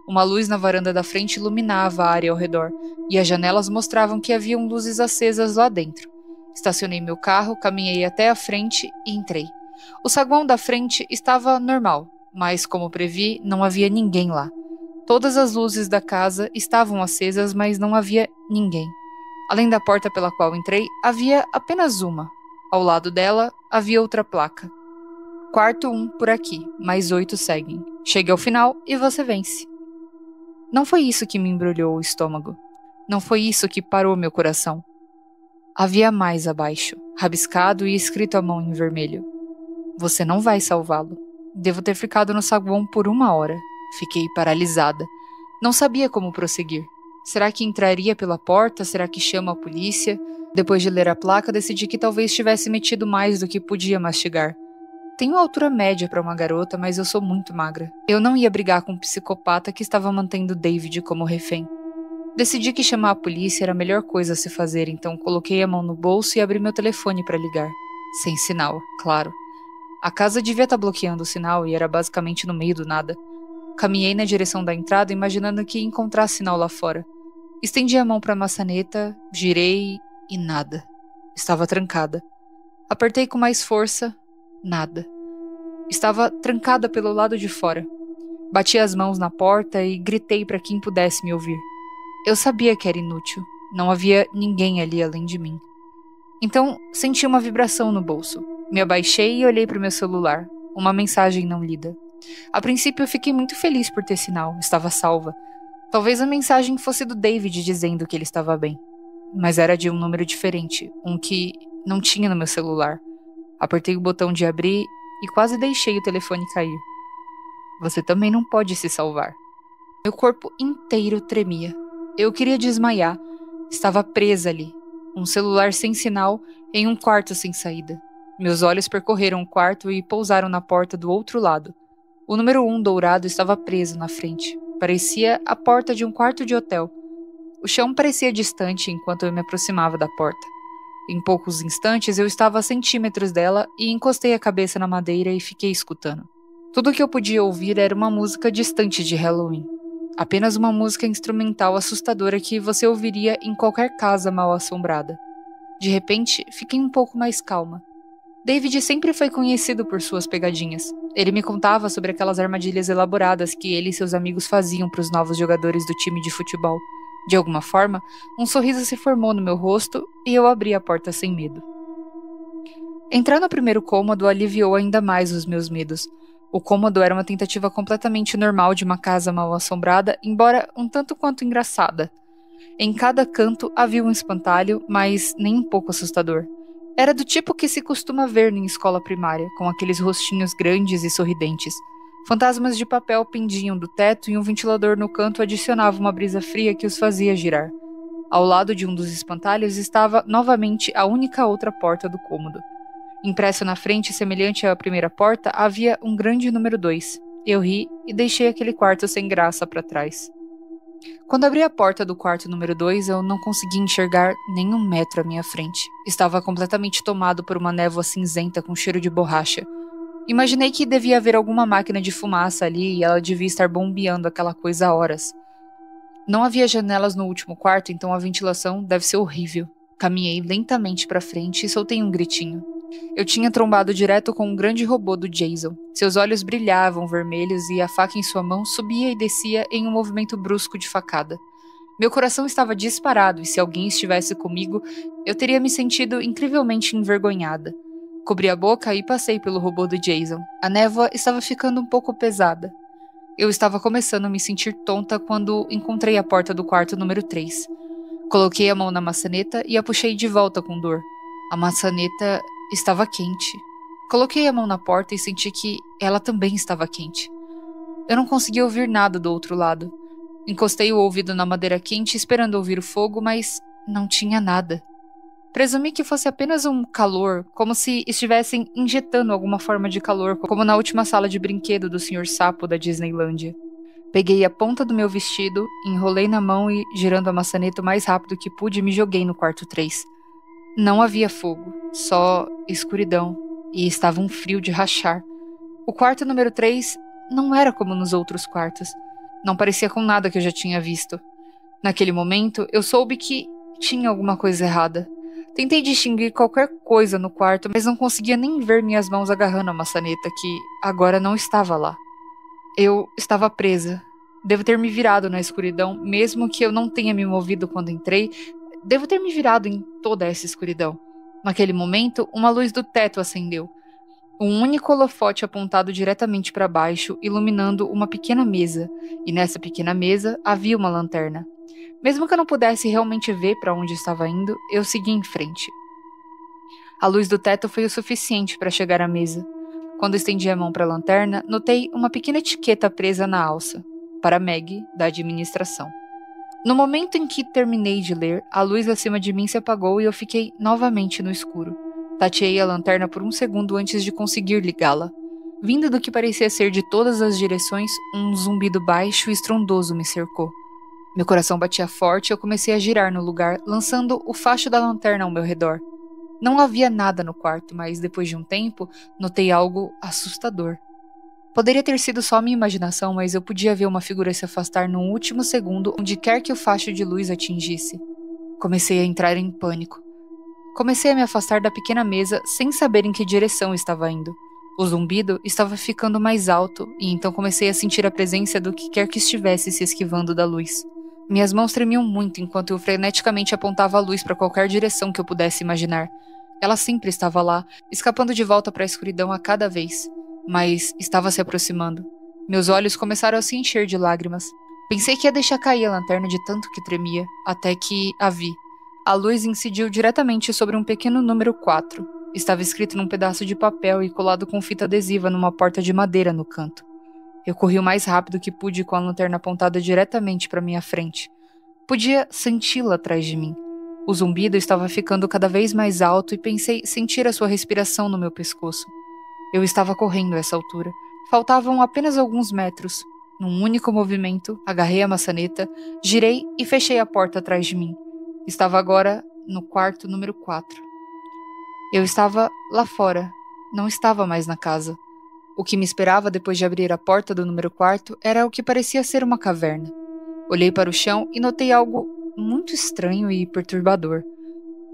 Uma luz na varanda da frente iluminava a área ao redor, e as janelas mostravam que haviam luzes acesas lá dentro. Estacionei meu carro, caminhei até a frente e entrei. O saguão da frente estava normal, mas, como previ, não havia ninguém lá. Todas as luzes da casa estavam acesas, mas não havia ninguém. Além da porta pela qual entrei, havia apenas uma. Ao lado dela, havia outra placa. Quarto 1 por aqui, mais 8 seguem. Chegue ao final e você vence. Não foi isso que me embrulhou o estômago. Não foi isso que parou meu coração. Havia mais abaixo, rabiscado e escrito à mão em vermelho. Você não vai salvá-lo. Devo ter ficado no saguão por 1 hora. Fiquei paralisada. Não sabia como prosseguir. Será que entraria pela porta? Será que chamo a polícia? Depois de ler a placa, decidi que talvez tivesse metido mais do que podia mastigar. Tenho altura média para uma garota, mas eu sou muito magra. Eu não ia brigar com um psicopata que estava mantendo David como refém. Decidi que chamar a polícia era a melhor coisa a se fazer, então coloquei a mão no bolso e abri meu telefone para ligar. Sem sinal, claro. A casa devia estar bloqueando o sinal e era basicamente no meio do nada. Caminhei na direção da entrada, imaginando que ia encontrar sinal lá fora. Estendi a mão para a maçaneta, girei e nada. Estava trancada. Apertei com mais força, nada. Estava trancada pelo lado de fora. Bati as mãos na porta e gritei para quem pudesse me ouvir. Eu sabia que era inútil. Não havia ninguém ali além de mim. Então, senti uma vibração no bolso. Me abaixei e olhei para o meu celular. Uma mensagem não lida. A princípio, eu fiquei muito feliz por ter sinal. Estava salva. Talvez a mensagem fosse do David dizendo que ele estava bem. Mas era de um número diferente. Um que não tinha no meu celular. Apertei o botão de abrir e quase deixei o telefone cair. Você também não pode se salvar. Meu corpo inteiro tremia. Eu queria desmaiar. Estava presa ali. Um celular sem sinal em um quarto sem saída. Meus olhos percorreram o quarto e pousaram na porta do outro lado. O número 1 dourado estava preso na frente. Parecia a porta de um quarto de hotel. O chão parecia distante enquanto eu me aproximava da porta. Em poucos instantes eu estava a centímetros dela e encostei a cabeça na madeira e fiquei escutando. Tudo o que eu podia ouvir era uma música distante de Halloween. Apenas uma música instrumental assustadora que você ouviria em qualquer casa mal assombrada. De repente, fiquei um pouco mais calma. David sempre foi conhecido por suas pegadinhas. Ele me contava sobre aquelas armadilhas elaboradas que ele e seus amigos faziam para os novos jogadores do time de futebol. De alguma forma, um sorriso se formou no meu rosto e eu abri a porta sem medo. Entrar no primeiro cômodo aliviou ainda mais os meus medos. O cômodo era uma tentativa completamente normal de uma casa mal assombrada, embora um tanto quanto engraçada. Em cada canto havia um espantalho, mas nem um pouco assustador. Era do tipo que se costuma ver em escola primária, com aqueles rostinhos grandes e sorridentes. Fantasmas de papel pendiam do teto e um ventilador no canto adicionava uma brisa fria que os fazia girar. Ao lado de um dos espantalhos estava, novamente, a única outra porta do cômodo. Impresso na frente, semelhante à primeira porta, havia um grande número 2. Eu ri e deixei aquele quarto sem graça para trás. Quando abri a porta do quarto número 2, eu não consegui enxergar nem 1 metro à minha frente. Estava completamente tomado por uma névoa cinzenta com cheiro de borracha. Imaginei que devia haver alguma máquina de fumaça ali e ela devia estar bombeando aquela coisa há horas. Não havia janelas no último quarto, então a ventilação deve ser horrível. Caminhei lentamente para frente e soltei um gritinho. Eu tinha trombado direto com um grande robô do Jason. Seus olhos brilhavam vermelhos e a faca em sua mão subia e descia em um movimento brusco de facada. Meu coração estava disparado e se alguém estivesse comigo, eu teria me sentido incrivelmente envergonhada. Cobri a boca e passei pelo robô do Jason. A névoa estava ficando um pouco pesada. Eu estava começando a me sentir tonta quando encontrei a porta do quarto número 3. Coloquei a mão na maçaneta e a puxei de volta com dor. A maçaneta estava quente. Coloquei a mão na porta e senti que ela também estava quente. Eu não conseguia ouvir nada do outro lado. Encostei o ouvido na madeira quente esperando ouvir o fogo, mas não tinha nada. Presumi que fosse apenas um calor, como se estivessem injetando alguma forma de calor, como na última sala de brinquedo do Sr. Sapo da Disneylândia. Peguei a ponta do meu vestido, enrolei na mão e, girando a maçaneta o mais rápido que pude, me joguei no quarto 3. Não havia fogo, só escuridão, e estava um frio de rachar. O quarto número 3 não era como nos outros quartos. Não parecia com nada que eu já tinha visto. Naquele momento, eu soube que tinha alguma coisa errada. Tentei distinguir qualquer coisa no quarto, mas não conseguia nem ver minhas mãos agarrando a maçaneta, que agora não estava lá. Eu estava presa. Devo ter me virado na escuridão, mesmo que eu não tenha me movido quando entrei. Devo ter me virado em toda essa escuridão. Naquele momento, uma luz do teto acendeu. Um único holofote apontado diretamente para baixo, iluminando uma pequena mesa, e nessa pequena mesa havia uma lanterna. Mesmo que eu não pudesse realmente ver para onde estava indo, eu segui em frente. A luz do teto foi o suficiente para chegar à mesa. Quando estendi a mão para a lanterna, notei uma pequena etiqueta presa na alça, para Meg, da administração. No momento em que terminei de ler, a luz acima de mim se apagou e eu fiquei novamente no escuro. Tateei a lanterna por um segundo antes de conseguir ligá-la. Vindo do que parecia ser de todas as direções, um zumbido baixo e estrondoso me cercou. Meu coração batia forte e eu comecei a girar no lugar, lançando o facho da lanterna ao meu redor. Não havia nada no quarto, mas depois de um tempo, notei algo assustador. Poderia ter sido só minha imaginação, mas eu podia ver uma figura se afastar num último segundo onde quer que o facho de luz atingisse. Comecei a entrar em pânico. Comecei a me afastar da pequena mesa sem saber em que direção estava indo. O zumbido estava ficando mais alto e então comecei a sentir a presença do que quer que estivesse se esquivando da luz. Minhas mãos tremiam muito enquanto eu freneticamente apontava a luz para qualquer direção que eu pudesse imaginar. Ela sempre estava lá, escapando de volta para a escuridão a cada vez. Mas estava se aproximando. Meus olhos começaram a se encher de lágrimas. Pensei que ia deixar cair a lanterna de tanto que tremia, até que a vi. A luz incidiu diretamente sobre um pequeno número 4. Estava escrito num pedaço de papel e colado com fita adesiva numa porta de madeira no canto. Eu corri o mais rápido que pude com a lanterna apontada diretamente para minha frente. Podia senti-la atrás de mim. O zumbido estava ficando cada vez mais alto e pensei sentir a sua respiração no meu pescoço. Eu estava correndo a essa altura. Faltavam apenas alguns metros. Num único movimento, agarrei a maçaneta, girei e fechei a porta atrás de mim. Estava agora no quarto número 4. Eu estava lá fora, não estava mais na casa. O que me esperava depois de abrir a porta do número 4 era o que parecia ser uma caverna. Olhei para o chão e notei algo muito estranho e perturbador.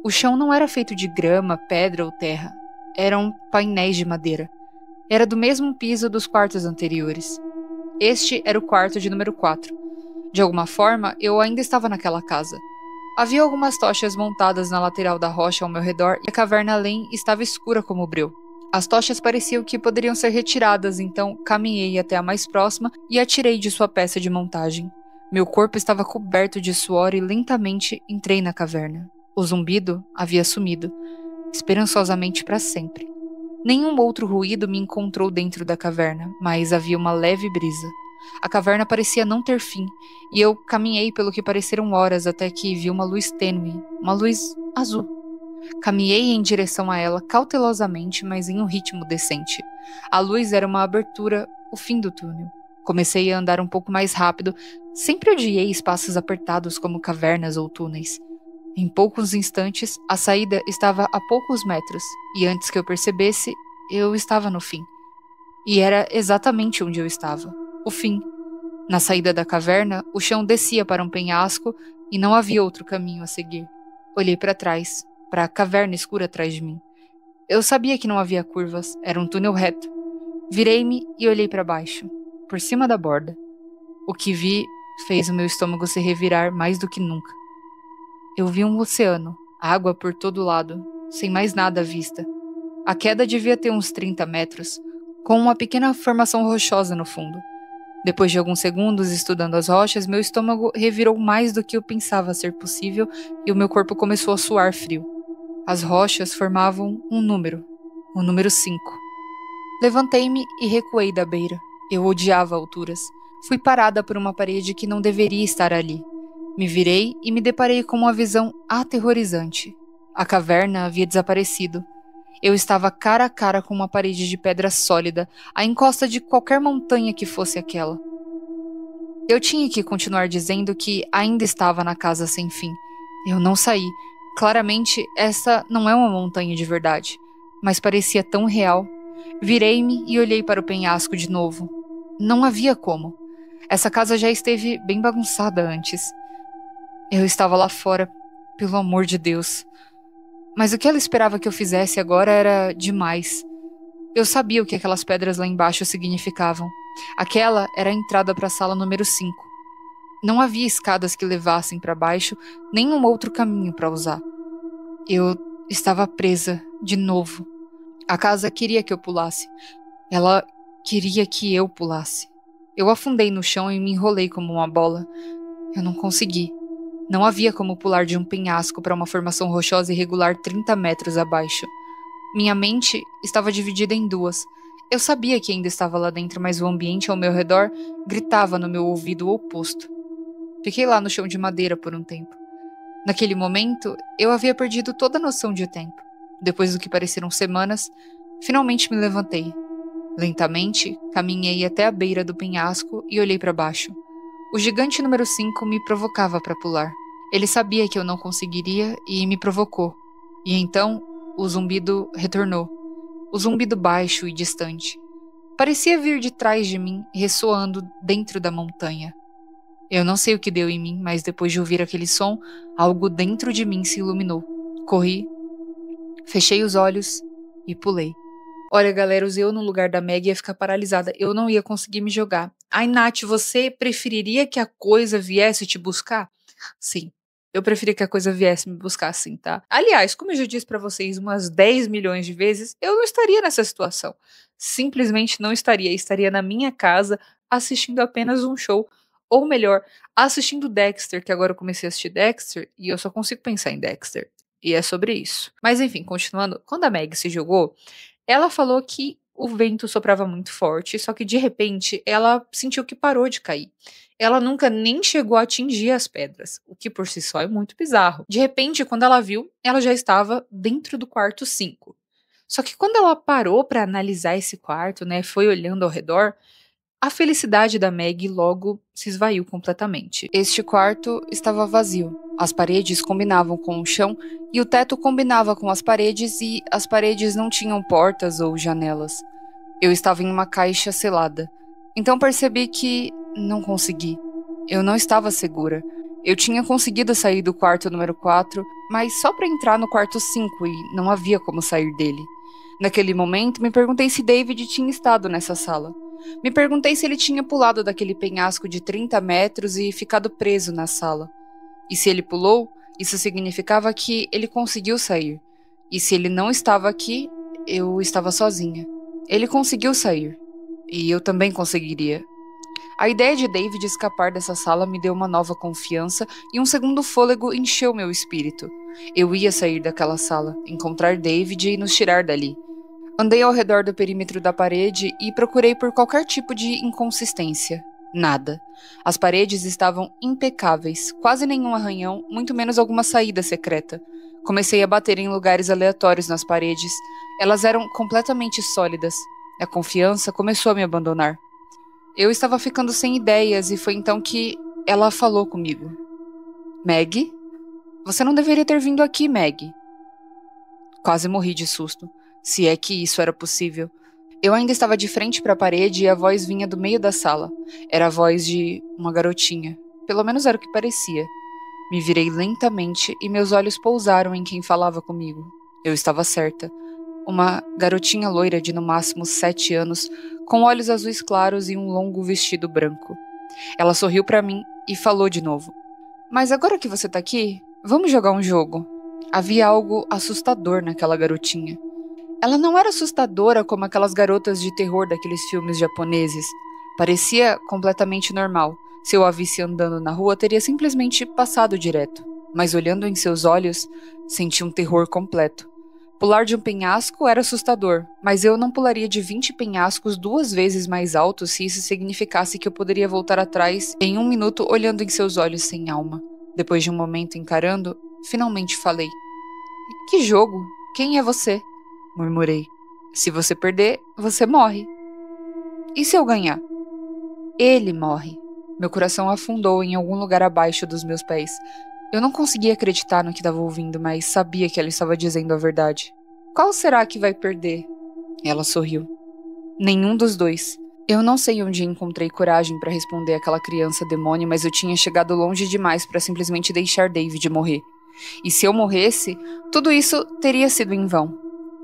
O chão não era feito de grama, pedra ou terra. Eram painéis de madeira. Era do mesmo piso dos quartos anteriores. Este era o quarto de número 4. De alguma forma, eu ainda estava naquela casa. Havia algumas tochas montadas na lateral da rocha ao meu redor e a caverna além estava escura como o breu. As tochas pareciam que poderiam ser retiradas, então caminhei até a mais próxima e atirei de sua peça de montagem. Meu corpo estava coberto de suor e lentamente entrei na caverna. O zumbido havia sumido, esperançosamente para sempre. Nenhum outro ruído me encontrou dentro da caverna, mas havia uma leve brisa. A caverna parecia não ter fim, e eu caminhei pelo que pareceram horas até que vi uma luz tênue, uma luz azul. Caminhei em direção a ela cautelosamente, mas em um ritmo decente. A luz era uma abertura, o fim do túnel. Comecei a andar um pouco mais rápido. Sempre odiei espaços apertados como cavernas ou túneis. Em poucos instantes, a saída estava a poucos metros, e antes que eu percebesse, eu estava no fim. E era exatamente onde eu estava. O fim. Na saída da caverna, o chão descia para um penhasco e não havia outro caminho a seguir. Olhei para trás, para a caverna escura atrás de mim. Eu sabia que não havia curvas, era um túnel reto. Virei-me e olhei para baixo, por cima da borda. O que vi fez o meu estômago se revirar mais do que nunca. Eu vi um oceano, água por todo lado, sem mais nada à vista. A queda devia ter uns 30 metros, com uma pequena formação rochosa no fundo. Depois de alguns segundos estudando as rochas, meu estômago revirou mais do que eu pensava ser possível e o meu corpo começou a suar frio. As rochas formavam um número, o número 5. Levantei-me e recuei da beira. Eu odiava alturas. Fui parada por uma parede que não deveria estar ali. Me virei e me deparei com uma visão aterrorizante. A caverna havia desaparecido. Eu estava cara a cara com uma parede de pedra sólida, à encosta de qualquer montanha que fosse aquela. Eu tinha que continuar dizendo que ainda estava na casa sem fim. Eu não saí. Claramente, essa não é uma montanha de verdade, mas parecia tão real. Virei-me e olhei para o penhasco de novo. Não havia como. Essa casa já esteve bem bagunçada antes. Eu estava lá fora, pelo amor de Deus. Mas o que ela esperava que eu fizesse agora era demais. Eu sabia o que aquelas pedras lá embaixo significavam. Aquela era a entrada para a sala número 5. Não havia escadas que levassem para baixo, nem um outro caminho para usar. Eu estava presa, de novo. A casa queria que eu pulasse. Ela queria que eu pulasse. Eu afundei no chão e me enrolei como uma bola. Eu não consegui. Não havia como pular de um penhasco para uma formação rochosa irregular 30 metros abaixo. Minha mente estava dividida em duas. Eu sabia que ainda estava lá dentro, mas o ambiente ao meu redor gritava no meu ouvido o oposto. Fiquei lá no chão de madeira por um tempo. Naquele momento, eu havia perdido toda a noção de tempo. Depois do que pareceram semanas, finalmente me levantei. Lentamente, caminhei até a beira do penhasco e olhei para baixo. O gigante número 5 me provocava para pular. Ele sabia que eu não conseguiria e me provocou. E então, o zumbido retornou. O zumbido baixo e distante. Parecia vir de trás de mim, ressoando dentro da montanha. Eu não sei o que deu em mim, mas depois de ouvir aquele som, algo dentro de mim se iluminou. Corri, fechei os olhos e pulei. Olha, galera, eu no lugar da Meg ia ficar paralisada. Eu não ia conseguir me jogar. Ai, Nath, você preferiria que a coisa viesse te buscar? Sim. Eu preferia que a coisa viesse me buscar sim, tá? Aliás, como eu já disse pra vocês umas 10 milhões de vezes, eu não estaria nessa situação. Simplesmente não estaria. Estaria na minha casa assistindo apenas um show. Ou melhor, assistindo Dexter, que agora eu comecei a assistir Dexter e eu só consigo pensar em Dexter. E é sobre isso. Mas enfim, continuando. Quando a Meg se jogou, ela falou que o vento soprava muito forte, só que de repente ela sentiu que parou de cair. Ela nunca nem chegou a atingir as pedras, o que por si só é muito bizarro. De repente, quando ela viu, ela já estava dentro do quarto 5. Só que quando ela parou para analisar esse quarto, né, foi olhando ao redor, a felicidade da Meg logo se esvaiu completamente. Este quarto estava vazio. As paredes combinavam com o chão e o teto combinava com as paredes e as paredes não tinham portas ou janelas. Eu estava em uma caixa selada. Então percebi que não consegui. Eu não estava segura. Eu tinha conseguido sair do quarto número 4, mas só para entrar no quarto 5 e não havia como sair dele. Naquele momento, me perguntei se David tinha estado nessa sala. Me perguntei se ele tinha pulado daquele penhasco de 30 metros e ficado preso na sala. E se ele pulou, isso significava que ele conseguiu sair. E se ele não estava aqui, eu estava sozinha. Ele conseguiu sair. E eu também conseguiria. A ideia de David escapar dessa sala me deu uma nova confiança e um segundo fôlego encheu meu espírito. Eu ia sair daquela sala, encontrar David e nos tirar dali. Andei ao redor do perímetro da parede e procurei por qualquer tipo de inconsistência. Nada. As paredes estavam impecáveis, quase nenhum arranhão, muito menos alguma saída secreta. Comecei a bater em lugares aleatórios nas paredes. Elas eram completamente sólidas. A confiança começou a me abandonar. Eu estava ficando sem ideias e foi então que ela falou comigo. Meg? Você não deveria ter vindo aqui, Meg. Quase morri de susto. Se é que isso era possível. Eu ainda estava de frente para a parede e a voz vinha do meio da sala. Era a voz de uma garotinha. Pelo menos era o que parecia. Me virei lentamente e meus olhos pousaram em quem falava comigo. Eu estava certa. Uma garotinha loira de no máximo 7 anos, com olhos azuis claros e um longo vestido branco. Ela sorriu para mim e falou de novo. Mas agora que você tá aqui, vamos jogar um jogo. Havia algo assustador naquela garotinha. Ela não era assustadora como aquelas garotas de terror daqueles filmes japoneses. Parecia completamente normal. Se eu a visse andando na rua, teria simplesmente passado direto. Mas olhando em seus olhos, senti um terror completo. Pular de um penhasco era assustador, mas eu não pularia de 20 penhascos 2 vezes mais altos se isso significasse que eu poderia voltar atrás em 1 minuto olhando em seus olhos sem alma. Depois de um momento encarando, finalmente falei. Que jogo? Quem é você? Murmurei. Se você perder, você morre. E se eu ganhar? Ele morre. Meu coração afundou em algum lugar abaixo dos meus pés. Eu não conseguia acreditar no que estava ouvindo, mas sabia que ela estava dizendo a verdade. Qual será que vai perder? Ela sorriu. Nenhum dos dois. Eu não sei onde encontrei coragem para responder àquela criança demônio, mas eu tinha chegado longe demais para simplesmente deixar David morrer. E se eu morresse, tudo isso teria sido em vão.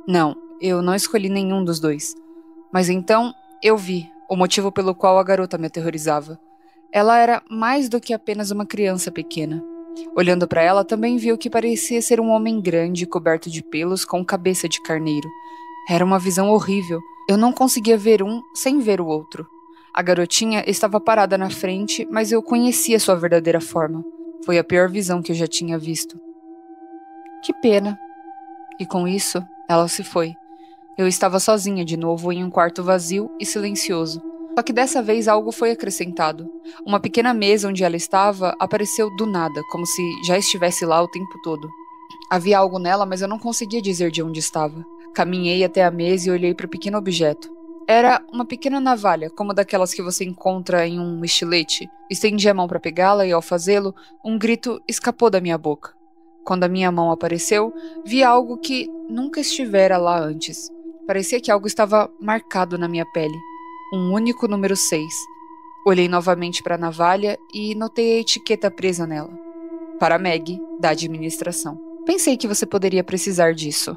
Não, eu não escolhi nenhum dos dois. Mas então, eu vi o motivo pelo qual a garota me aterrorizava. Ela era mais do que apenas uma criança pequena. Olhando para ela, também vi o que parecia ser um homem grande, coberto de pelos, com cabeça de carneiro. Era uma visão horrível. Eu não conseguia ver um sem ver o outro. A garotinha estava parada na frente, mas eu conhecia sua verdadeira forma. Foi a pior visão que eu já tinha visto. Que pena. E com isso, ela se foi. Eu estava sozinha de novo em um quarto vazio e silencioso. Só que dessa vez algo foi acrescentado. Uma pequena mesa onde ela estava apareceu do nada, como se já estivesse lá o tempo todo. Havia algo nela, mas eu não conseguia dizer de onde estava. Caminhei até a mesa e olhei para o pequeno objeto. Era uma pequena navalha, como daquelas que você encontra em um estilete. Estendi a mão para pegá-la e, ao fazê-lo, um grito escapou da minha boca. Quando a minha mão apareceu, vi algo que nunca estivera lá antes. Parecia que algo estava marcado na minha pele. Um único número 6. Olhei novamente para a navalha e notei a etiqueta presa nela. Para Meg, da administração. Pensei que você poderia precisar disso.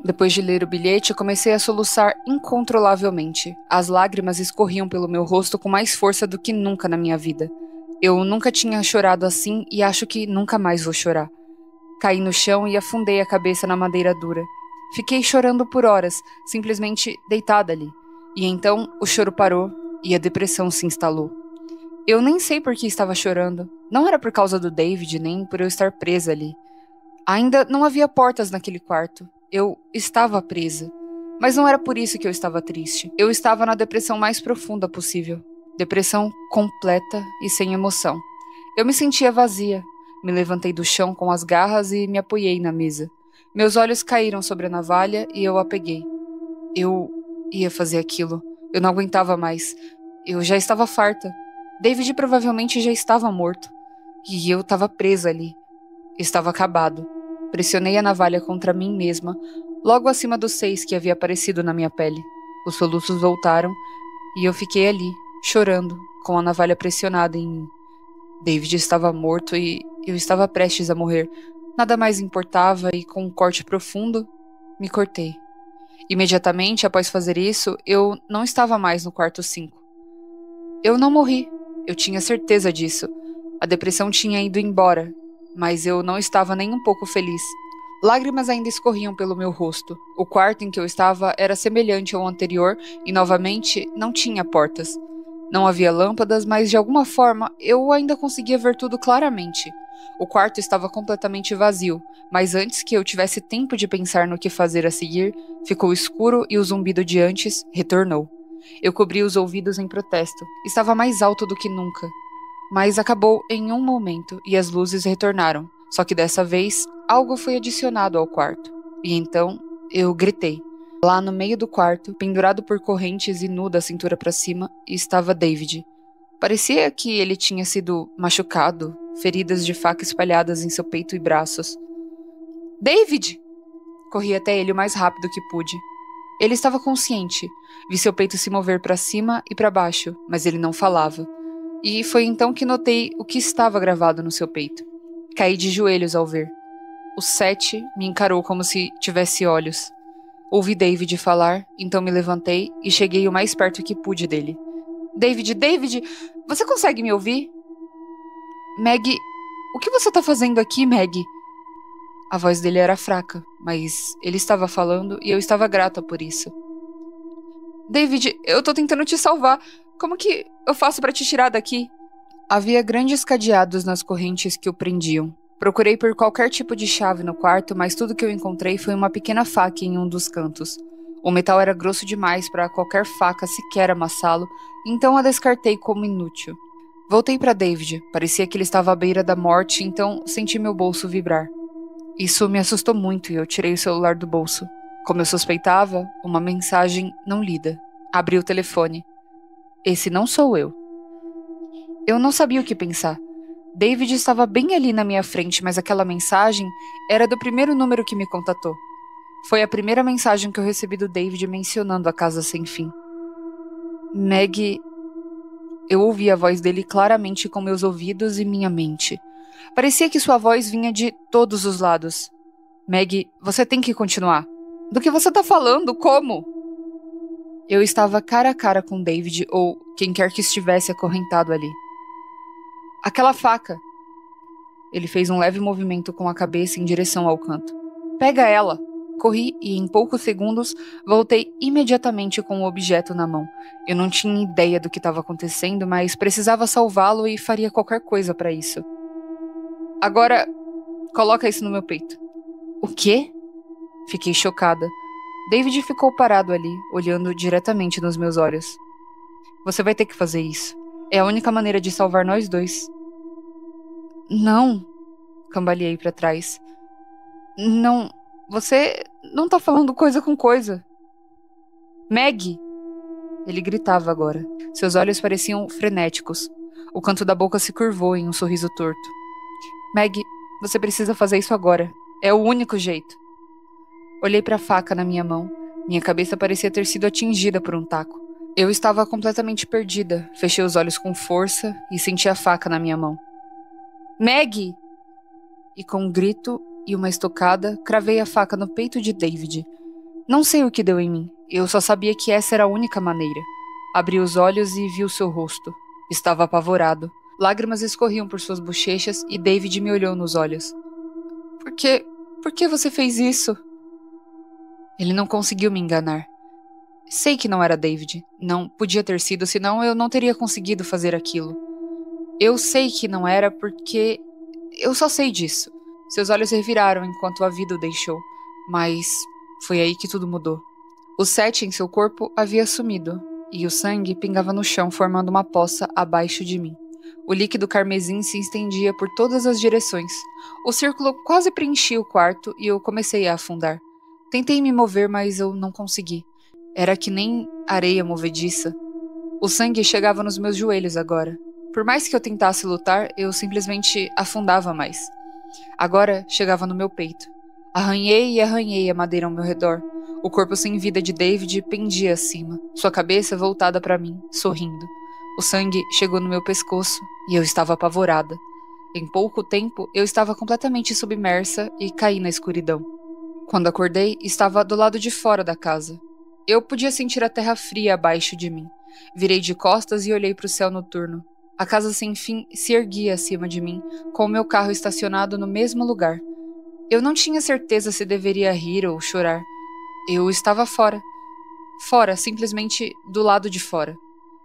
Depois de ler o bilhete, comecei a soluçar incontrolavelmente. As lágrimas escorriam pelo meu rosto com mais força do que nunca na minha vida. Eu nunca tinha chorado assim e acho que nunca mais vou chorar. Caí no chão e afundei a cabeça na madeira dura. Fiquei chorando por horas, simplesmente deitada ali. E então o choro parou e a depressão se instalou. Eu nem sei por que estava chorando. Não era por causa do David, nem por eu estar presa ali. Ainda não havia portas naquele quarto. Eu estava presa. Mas não era por isso que eu estava triste. Eu estava na depressão mais profunda possível. Depressão completa e sem emoção. Eu me sentia vazia. Me levantei do chão com as garras e me apoiei na mesa. Meus olhos caíram sobre a navalha e eu a peguei. Eu ia fazer aquilo. Eu não aguentava mais. Eu já estava farta. David provavelmente já estava morto. E eu estava presa ali. Estava acabado. Pressionei a navalha contra mim mesma, logo acima dos 6 que havia aparecido na minha pele. Os soluços voltaram e eu fiquei ali, chorando, com a navalha pressionada em mim. David estava morto e eu estava prestes a morrer. Nada mais importava e, com um corte profundo, me cortei. Imediatamente após fazer isso, eu não estava mais no quarto 5. Eu não morri. Eu tinha certeza disso. A depressão tinha ido embora, mas eu não estava nem um pouco feliz. Lágrimas ainda escorriam pelo meu rosto. O quarto em que eu estava era semelhante ao anterior e, novamente, não tinha portas. Não havia lâmpadas, mas de alguma forma eu ainda conseguia ver tudo claramente. O quarto estava completamente vazio, mas antes que eu tivesse tempo de pensar no que fazer a seguir, ficou escuro e o zumbido de antes retornou. Eu cobri os ouvidos em protesto. Estava mais alto do que nunca. Mas acabou em um momento e as luzes retornaram. Só que dessa vez, algo foi adicionado ao quarto. E então, eu gritei. Lá no meio do quarto, pendurado por correntes e nu da cintura para cima, estava David. Parecia que ele tinha sido machucado, feridas de faca espalhadas em seu peito e braços. David! Corri até ele o mais rápido que pude. Ele estava consciente. Vi seu peito se mover para cima e para baixo, mas ele não falava. E foi então que notei o que estava gravado no seu peito. Caí de joelhos ao ver. O 7 me encarou como se tivesse olhos. Ouvi David falar, então me levantei e cheguei o mais perto que pude dele. David, você consegue me ouvir? Meg, o que você está fazendo aqui, Meg? A voz dele era fraca, mas ele estava falando e eu estava grata por isso. David, eu tô tentando te salvar. Como que eu faço para te tirar daqui? Havia grandes cadeados nas correntes que o prendiam. Procurei por qualquer tipo de chave no quarto, mas tudo que eu encontrei foi uma pequena faca em um dos cantos. O metal era grosso demais para qualquer faca sequer amassá-lo, então a descartei como inútil. Voltei para David. Parecia que ele estava à beira da morte, então senti meu bolso vibrar. Isso me assustou muito e eu tirei o celular do bolso. Como eu suspeitava, uma mensagem não lida. Abri o telefone. Esse não sou eu. Eu não sabia o que pensar. David estava bem ali na minha frente, mas aquela mensagem era do primeiro número que me contatou. Foi a primeira mensagem que eu recebi do David mencionando a casa sem fim. Meg... Eu ouvi a voz dele claramente com meus ouvidos e minha mente. Parecia que sua voz vinha de todos os lados. Meg, você tem que continuar. Do que você tá falando? Como? Eu estava cara a cara com David ou quem quer que estivesse acorrentado ali. Aquela faca. Ele fez um leve movimento com a cabeça em direção ao canto. Pega ela! Corri e, em poucos segundos, voltei imediatamente com o objeto na mão. Eu não tinha ideia do que estava acontecendo, mas precisava salvá-lo e faria qualquer coisa para isso. Agora, coloca isso no meu peito. O quê? Fiquei chocada. David ficou parado ali, olhando diretamente nos meus olhos. Você vai ter que fazer isso. É a única maneira de salvar nós dois. Não, cambaleei para trás. Não, você não tá falando coisa com coisa. Meg! Ele gritava agora. Seus olhos pareciam frenéticos. O canto da boca se curvou em um sorriso torto. Meg, você precisa fazer isso agora. É o único jeito. Olhei para a faca na minha mão. Minha cabeça parecia ter sido atingida por um taco. Eu estava completamente perdida. Fechei os olhos com força e senti a faca na minha mão. Meg! E com um grito e uma estocada, cravei a faca no peito de David. Não sei o que deu em mim. Eu só sabia que essa era a única maneira. Abri os olhos e vi o seu rosto. Estava apavorado. Lágrimas escorriam por suas bochechas e David me olhou nos olhos. Por que você fez isso? Ele não conseguiu me enganar. Sei que não era David. Não podia ter sido, senão eu não teria conseguido fazer aquilo. Eu sei que não era porque... Eu só sei disso. Seus olhos reviraram enquanto a vida o deixou. Mas foi aí que tudo mudou. O 7 em seu corpo havia sumido, e o sangue pingava no chão formando uma poça abaixo de mim. O líquido carmesim se estendia por todas as direções. O círculo quase preenchia o quarto e eu comecei a afundar. Tentei me mover, mas eu não consegui. Era que nem areia movediça. O sangue chegava nos meus joelhos agora. Por mais que eu tentasse lutar, eu simplesmente afundava mais. Agora chegava no meu peito. Arranhei e arranhei a madeira ao meu redor. O corpo sem vida de David pendia acima, sua cabeça voltada para mim, sorrindo. O sangue chegou no meu pescoço e eu estava apavorada. Em pouco tempo, eu estava completamente submersa e caí na escuridão. Quando acordei, estava do lado de fora da casa. Eu podia sentir a terra fria abaixo de mim. Virei de costas e olhei para o céu noturno. A casa sem fim se erguia acima de mim, com o meu carro estacionado no mesmo lugar. Eu não tinha certeza se deveria rir ou chorar. Eu estava fora. Fora, simplesmente do lado de fora.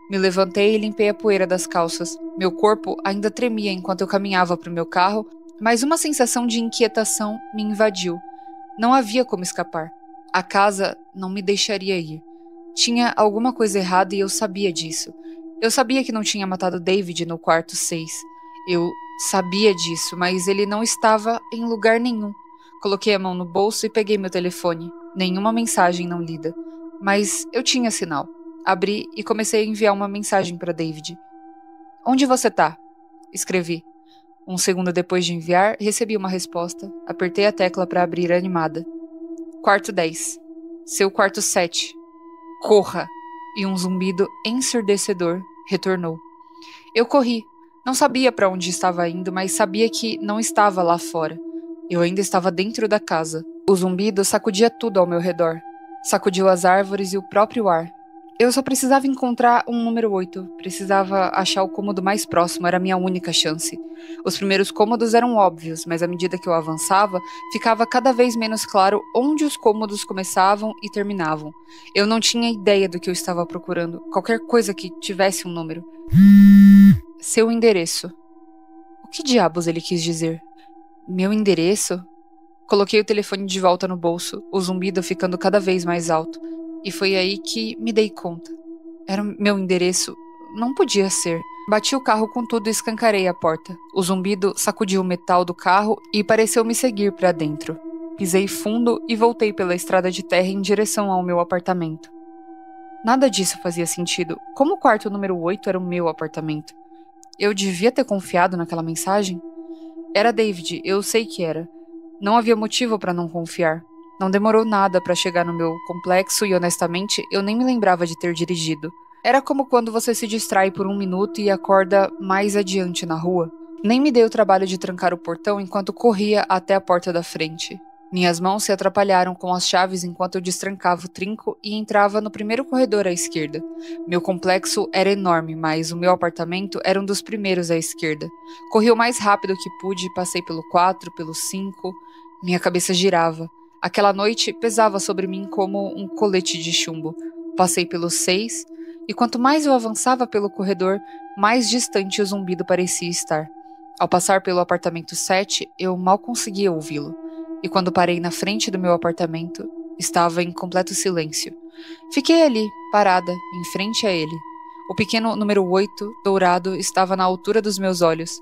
Me levantei e limpei a poeira das calças. Meu corpo ainda tremia enquanto eu caminhava para o meu carro, mas uma sensação de inquietação me invadiu. Não havia como escapar. A casa não me deixaria ir. Tinha alguma coisa errada e eu sabia disso. Eu sabia que não tinha matado David no quarto 6. Eu sabia disso, mas ele não estava em lugar nenhum. Coloquei a mão no bolso e peguei meu telefone. Nenhuma mensagem não lida. Mas eu tinha sinal. Abri e comecei a enviar uma mensagem para David. Onde você tá? Escrevi. Um segundo depois de enviar, recebi uma resposta. Apertei a tecla para abrir animada. Quarto 10. Seu quarto 7. Corra! E um zumbido ensurdecedor retornou. Eu corri. Não sabia para onde estava indo, mas sabia que não estava lá fora. Eu ainda estava dentro da casa. O zumbido sacudia tudo ao meu redor. Sacudiu as árvores e o próprio ar. Eu só precisava encontrar um número 8. Precisava achar o cômodo mais próximo, era a minha única chance. Os primeiros cômodos eram óbvios, mas à medida que eu avançava, ficava cada vez menos claro onde os cômodos começavam e terminavam. Eu não tinha ideia do que eu estava procurando, qualquer coisa que tivesse um número. Seu endereço. O que diabos ele quis dizer? Meu endereço? Coloquei o telefone de volta no bolso, o zumbido ficando cada vez mais alto. E foi aí que me dei conta. Era o meu endereço. Não podia ser. Bati o carro com tudo e escancarei a porta. O zumbido sacudiu o metal do carro e pareceu me seguir para dentro. Pisei fundo e voltei pela estrada de terra em direção ao meu apartamento. Nada disso fazia sentido. Como o quarto número 8 era o meu apartamento? Eu devia ter confiado naquela mensagem? Era David, eu sei que era. Não havia motivo para não confiar. Não demorou nada para chegar no meu complexo e, honestamente, eu nem me lembrava de ter dirigido. Era como quando você se distrai por um minuto e acorda mais adiante na rua. Nem me dei o trabalho de trancar o portão enquanto corria até a porta da frente. Minhas mãos se atrapalharam com as chaves enquanto eu destrancava o trinco e entrava no primeiro corredor à esquerda. Meu complexo era enorme, mas o meu apartamento era um dos primeiros à esquerda. Corri o mais rápido que pude e passei pelo 4, pelo 5. Minha cabeça girava. Aquela noite pesava sobre mim como um colete de chumbo. Passei pelo 6, e quanto mais eu avançava pelo corredor, mais distante o zumbido parecia estar. Ao passar pelo apartamento 7, eu mal conseguia ouvi-lo. E quando parei na frente do meu apartamento, estava em completo silêncio. Fiquei ali, parada, em frente a ele. O pequeno número 8, dourado, estava na altura dos meus olhos.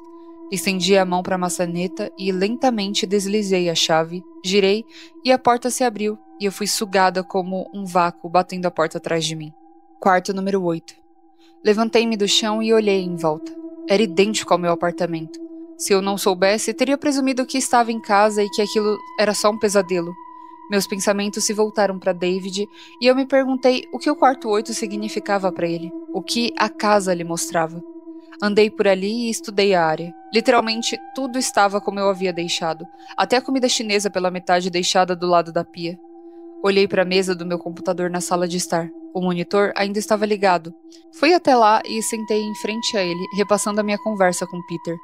Estendi a mão para a maçaneta e lentamente deslizei a chave, girei e a porta se abriu e eu fui sugada como um vácuo batendo a porta atrás de mim. Quarto número 8. Levantei-me do chão e olhei em volta. Era idêntico ao meu apartamento. Se eu não soubesse, teria presumido que estava em casa e que aquilo era só um pesadelo. Meus pensamentos se voltaram para David e eu me perguntei o que o quarto 8 significava para ele, o que a casa lhe mostrava. Andei por ali e estudei a área. Literalmente, tudo estava como eu havia deixado, até a comida chinesa pela metade deixada do lado da pia. Olhei para a mesa do meu computador na sala de estar. O monitor ainda estava ligado. Fui até lá e sentei em frente a ele, repassando a minha conversa com Peter.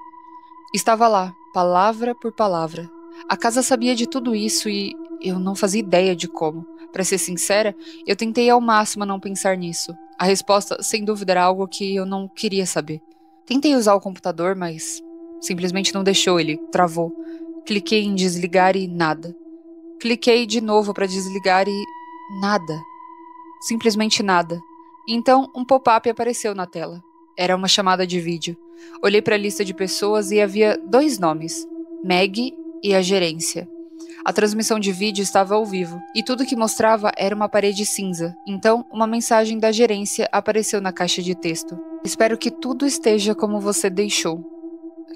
Estava lá, palavra por palavra. A casa sabia de tudo isso e eu não fazia ideia de como. Para ser sincera, eu tentei ao máximo não pensar nisso. A resposta, sem dúvida, era algo que eu não queria saber. Tentei usar o computador, mas simplesmente não deixou, ele travou. Cliquei em desligar e nada. Cliquei de novo para desligar e nada. Simplesmente nada. Então, um pop-up apareceu na tela. Era uma chamada de vídeo. Olhei para a lista de pessoas e havia 2 nomes, Meg e a gerência. A transmissão de vídeo estava ao vivo, e tudo que mostrava era uma parede cinza. Então, uma mensagem da gerência apareceu na caixa de texto. Espero que tudo esteja como você deixou.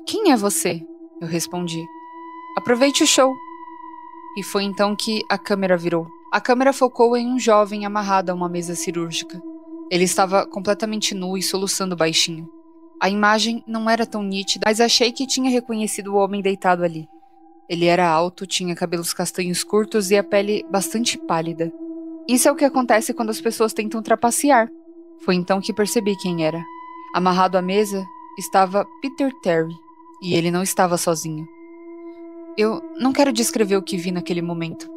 Quem é você? Eu respondi. Aproveite o show. E foi então que a câmera virou. A câmera focou em um jovem amarrado a uma mesa cirúrgica. Ele estava completamente nu e soluçando baixinho. A imagem não era tão nítida, mas achei que tinha reconhecido o homem deitado ali. Ele era alto, tinha cabelos castanhos curtos e a pele bastante pálida. Isso é o que acontece quando as pessoas tentam trapacear. Foi então que percebi quem era. Amarrado à mesa estava Peter Terry, e ele não estava sozinho. Eu não quero descrever o que vi naquele momento.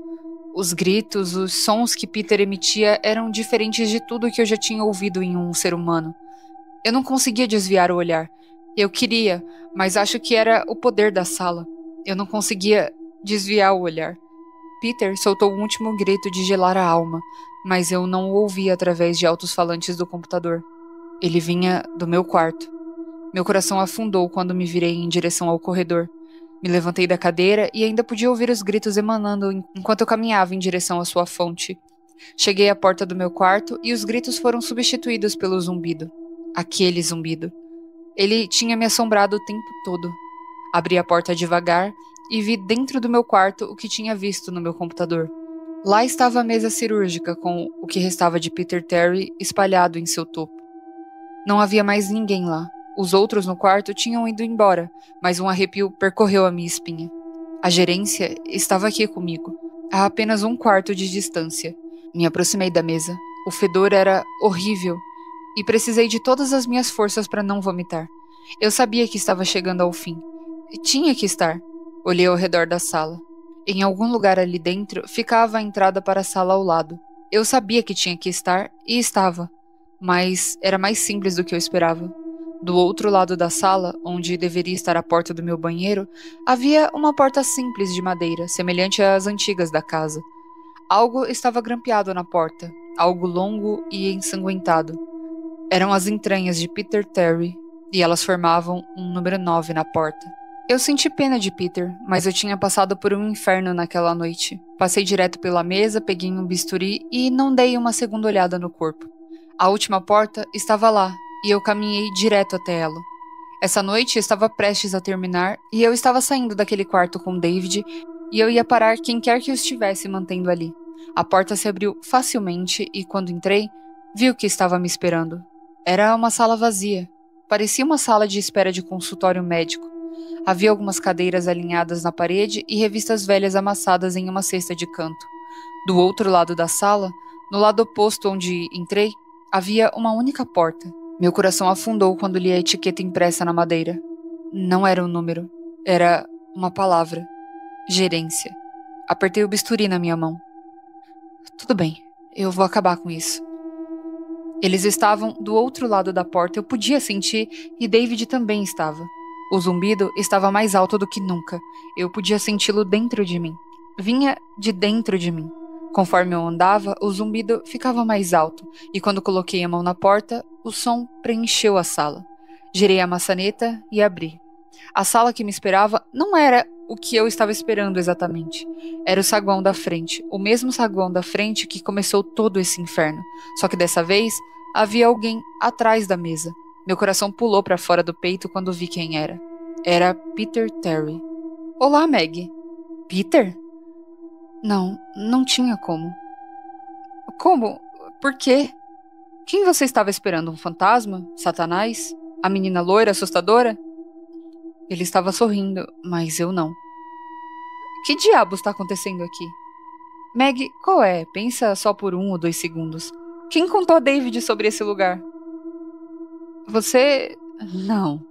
Os gritos, os sons que Peter emitia eram diferentes de tudo que eu já tinha ouvido em um ser humano. Eu não conseguia desviar o olhar. Eu queria, mas acho que era o poder da sala. Eu não conseguia desviar o olhar. Peter soltou o último grito de gelar a alma, mas eu não o ouvi através de altos-falantes do computador. Ele vinha do meu quarto. Meu coração afundou quando me virei em direção ao corredor. Me levantei da cadeira e ainda podia ouvir os gritos emanando enquanto eu caminhava em direção à sua fonte. Cheguei à porta do meu quarto e os gritos foram substituídos pelo zumbido. Aquele zumbido. Ele tinha me assombrado o tempo todo. Abri a porta devagar e vi dentro do meu quarto o que tinha visto no meu computador. Lá estava a mesa cirúrgica com o que restava de Peter Terry espalhado em seu topo. Não havia mais ninguém lá. Os outros no quarto tinham ido embora, mas um arrepio percorreu a minha espinha. A gerência estava aqui comigo, a apenas 1/4 de distância. Me aproximei da mesa. O fedor era horrível e precisei de todas as minhas forças para não vomitar. Eu sabia que estava chegando ao fim. Tinha que estar. Olhei ao redor da sala. Em algum lugar ali dentro ficava a entrada para a sala ao lado. Eu sabia que tinha que estar e estava, mas era mais simples do que eu esperava. Do outro lado da sala, onde deveria estar a porta do meu banheiro, havia uma porta simples de madeira, semelhante às antigas da casa. Algo estava grampeado na porta, algo longo e ensanguentado. Eram as entranhas de Peter Terry, e elas formavam um número 9 na porta. Eu senti pena de Peter, mas eu tinha passado por um inferno naquela noite. Passei direto pela mesa, peguei um bisturi e não dei uma segunda olhada no corpo. A última porta estava lá, e eu caminhei direto até ela. Essa noite estava prestes a terminar, e eu estava saindo daquele quarto com David, e eu ia parar quem quer que eu estivesse mantendo ali. A porta se abriu facilmente, e quando entrei, vi o que estava me esperando. Era uma sala vazia. Parecia uma sala de espera de consultório médico. Havia algumas cadeiras alinhadas na parede e revistas velhas amassadas em uma cesta de canto. Do outro lado da sala, no lado oposto onde entrei, havia uma única porta. Meu coração afundou quando li a etiqueta impressa na madeira. Não era um número. Era uma palavra. Gerência. Apertei o bisturi na minha mão. Tudo bem, eu vou acabar com isso. Eles estavam do outro lado da porta, eu podia sentir, e David também estava. O zumbido estava mais alto do que nunca. Eu podia senti-lo dentro de mim. Vinha de dentro de mim. Conforme eu andava, o zumbido ficava mais alto, e quando coloquei a mão na porta, o som preencheu a sala. Girei a maçaneta e abri. A sala que me esperava não era o que eu estava esperando exatamente. Era o saguão da frente, o mesmo saguão da frente que começou todo esse inferno. Só que dessa vez, havia alguém atrás da mesa. Meu coração pulou para fora do peito quando vi quem era. Era Peter Terry. Olá, Meg. Peter? Não tinha como. Como? Por quê? Quem você estava esperando? Um fantasma? Satanás? A menina loira assustadora? Ele estava sorrindo, mas eu não. Que diabos está acontecendo aqui? Meg, qual é? Pensa só por 1 ou 2 segundos. Quem contou a David sobre esse lugar? Você... Não.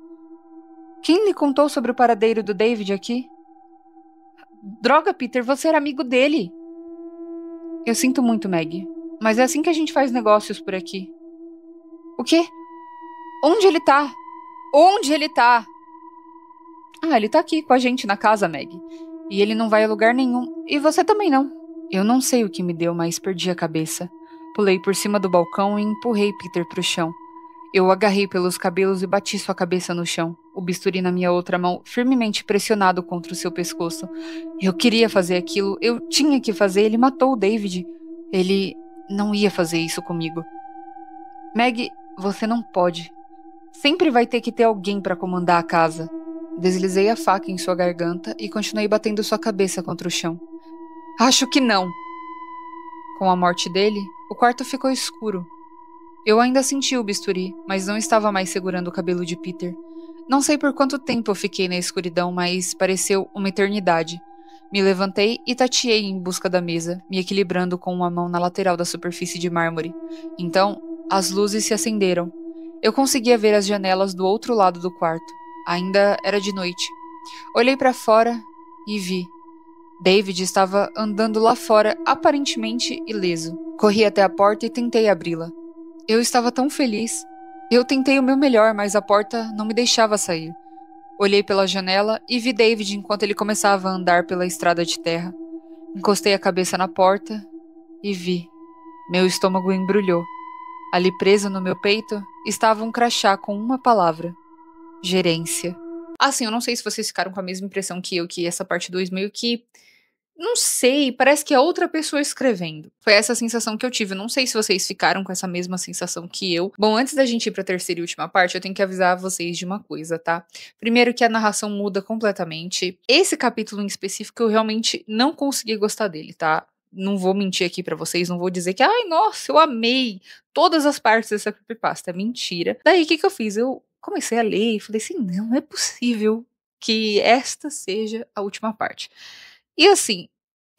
Quem lhe contou sobre o paradeiro do David aqui? Droga, Peter, você era amigo dele. Eu sinto muito, Meg, mas é assim que a gente faz negócios por aqui. O quê? Onde ele tá? Onde ele tá? Ele tá aqui com a gente na casa, Meg. E ele não vai a lugar nenhum. E você também não. Eu não sei o que me deu, mas perdi a cabeça. Pulei por cima do balcão e empurrei Peter pro chão. Eu o agarrei pelos cabelos e bati sua cabeça no chão, o bisturi na minha outra mão, firmemente pressionado contra o seu pescoço. Eu queria fazer aquilo, eu tinha que fazer, ele matou o David. Ele não ia fazer isso comigo. Meg, você não pode. Sempre vai ter que ter alguém para comandar a casa. Deslizei a faca em sua garganta e continuei batendo sua cabeça contra o chão. Acho que não. Com a morte dele, o quarto ficou escuro. Eu ainda sentia o bisturi, mas não estava mais segurando o cabelo de Peter. Não sei por quanto tempo eu fiquei na escuridão, mas pareceu uma eternidade. Me levantei e tateei em busca da mesa, me equilibrando com uma mão na lateral da superfície de mármore. Então, as luzes se acenderam. Eu conseguia ver as janelas do outro lado do quarto. Ainda era de noite. Olhei para fora e vi. David estava andando lá fora, aparentemente ileso. Corri até a porta e tentei abri-la. Eu estava tão feliz. Eu tentei o meu melhor, mas a porta não me deixava sair. Olhei pela janela e vi David enquanto ele começava a andar pela estrada de terra. Encostei a cabeça na porta e vi. Meu estômago embrulhou. Ali preso no meu peito estava um crachá com uma palavra. Gerência. Assim, eu não sei se vocês ficaram com a mesma impressão que eu, que essa parte 2 meio que... Não sei, parece que é outra pessoa escrevendo. Foi essa sensação que eu tive. Eu não sei se vocês ficaram com essa mesma sensação que eu. Bom, antes da gente ir pra terceira e última parte, eu tenho que avisar vocês de uma coisa, tá? Primeiro que a narração muda completamente. Esse capítulo em específico, eu realmente não consegui gostar dele, tá? Não vou mentir aqui pra vocês, não vou dizer que, ai, nossa, eu amei todas as partes dessa creepypasta. É mentira. Daí, o que eu fiz? Eu comecei a ler e falei assim, não é possível que esta seja a última parte. E assim,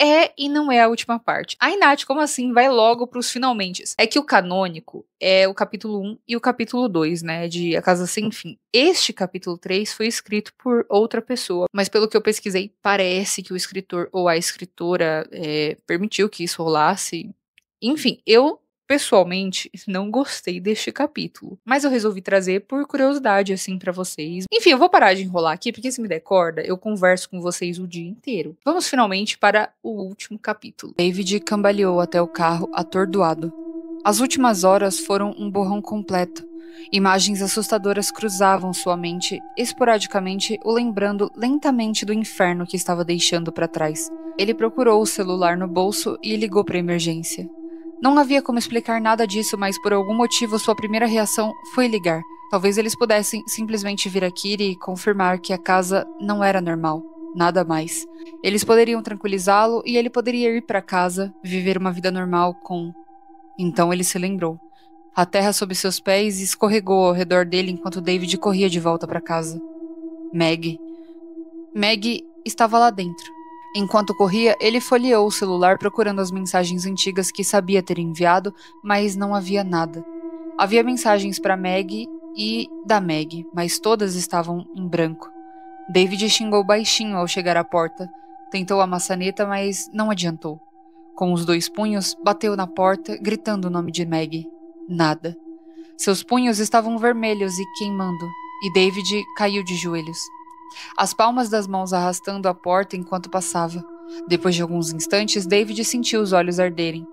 é e não é a última parte. Ai, Nath, como assim? Vai logo pros finalmente. É que o canônico é o capítulo 1 e o capítulo 2, né? De A Casa Sem Fim. Este capítulo 3 foi escrito por outra pessoa. Mas pelo que eu pesquisei, parece que o escritor ou a escritora permitiu que isso rolasse. Enfim, eu... Pessoalmente, não gostei deste capítulo, mas eu resolvi trazer por curiosidade, assim, pra vocês. Enfim, eu vou parar de enrolar aqui, porque se me der corda, eu converso com vocês o dia inteiro. Vamos finalmente para o último capítulo. David cambaleou até o carro, atordoado. As últimas horas foram um borrão completo. Imagens assustadoras cruzavam sua mente, esporadicamente o lembrando lentamente do inferno que estava deixando para trás. Ele procurou o celular no bolso e ligou para a emergência. Não havia como explicar nada disso, mas por algum motivo sua primeira reação foi ligar. Talvez eles pudessem simplesmente vir aqui e confirmar que a casa não era normal. Nada mais. Eles poderiam tranquilizá-lo e ele poderia ir para casa, viver uma vida normal com... Então ele se lembrou. A terra sob seus pés escorregou ao redor dele enquanto David corria de volta para casa. Maggie. Maggie estava lá dentro. Enquanto corria, ele folheou o celular procurando as mensagens antigas que sabia ter enviado, mas não havia nada. Havia mensagens para Maggie e da Maggie, mas todas estavam em branco. David xingou baixinho ao chegar à porta. Tentou a maçaneta, mas não adiantou. Com os 2 punhos, bateu na porta, gritando o nome de Maggie. Nada. Seus punhos estavam vermelhos e queimando, e David caiu de joelhos. As palmas das mãos arrastando a porta enquanto passava. Depois de alguns instantes, David sentiu os olhos arderem.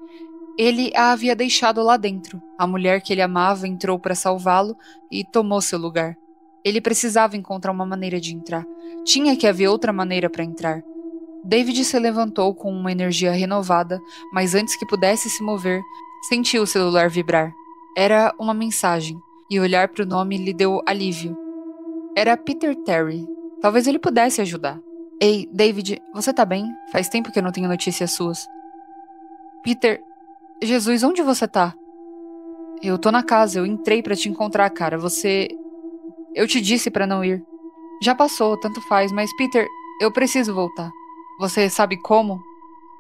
Ele a havia deixado lá dentro. A mulher que ele amava entrou para salvá-lo e tomou seu lugar. Ele precisava encontrar uma maneira de entrar. Tinha que haver outra maneira para entrar. David se levantou com uma energia renovada, mas antes que pudesse se mover, sentiu o celular vibrar. Era uma mensagem, e olhar para o nome lhe deu alívio. Era Peter Terry. Talvez ele pudesse ajudar. Ei, David, você tá bem? Faz tempo que eu não tenho notícias suas. Peter, Jesus, onde você tá? Eu tô na casa, eu entrei pra te encontrar, cara. Eu te disse pra não ir. Já passou, tanto faz, mas Peter, eu preciso voltar. Você sabe como?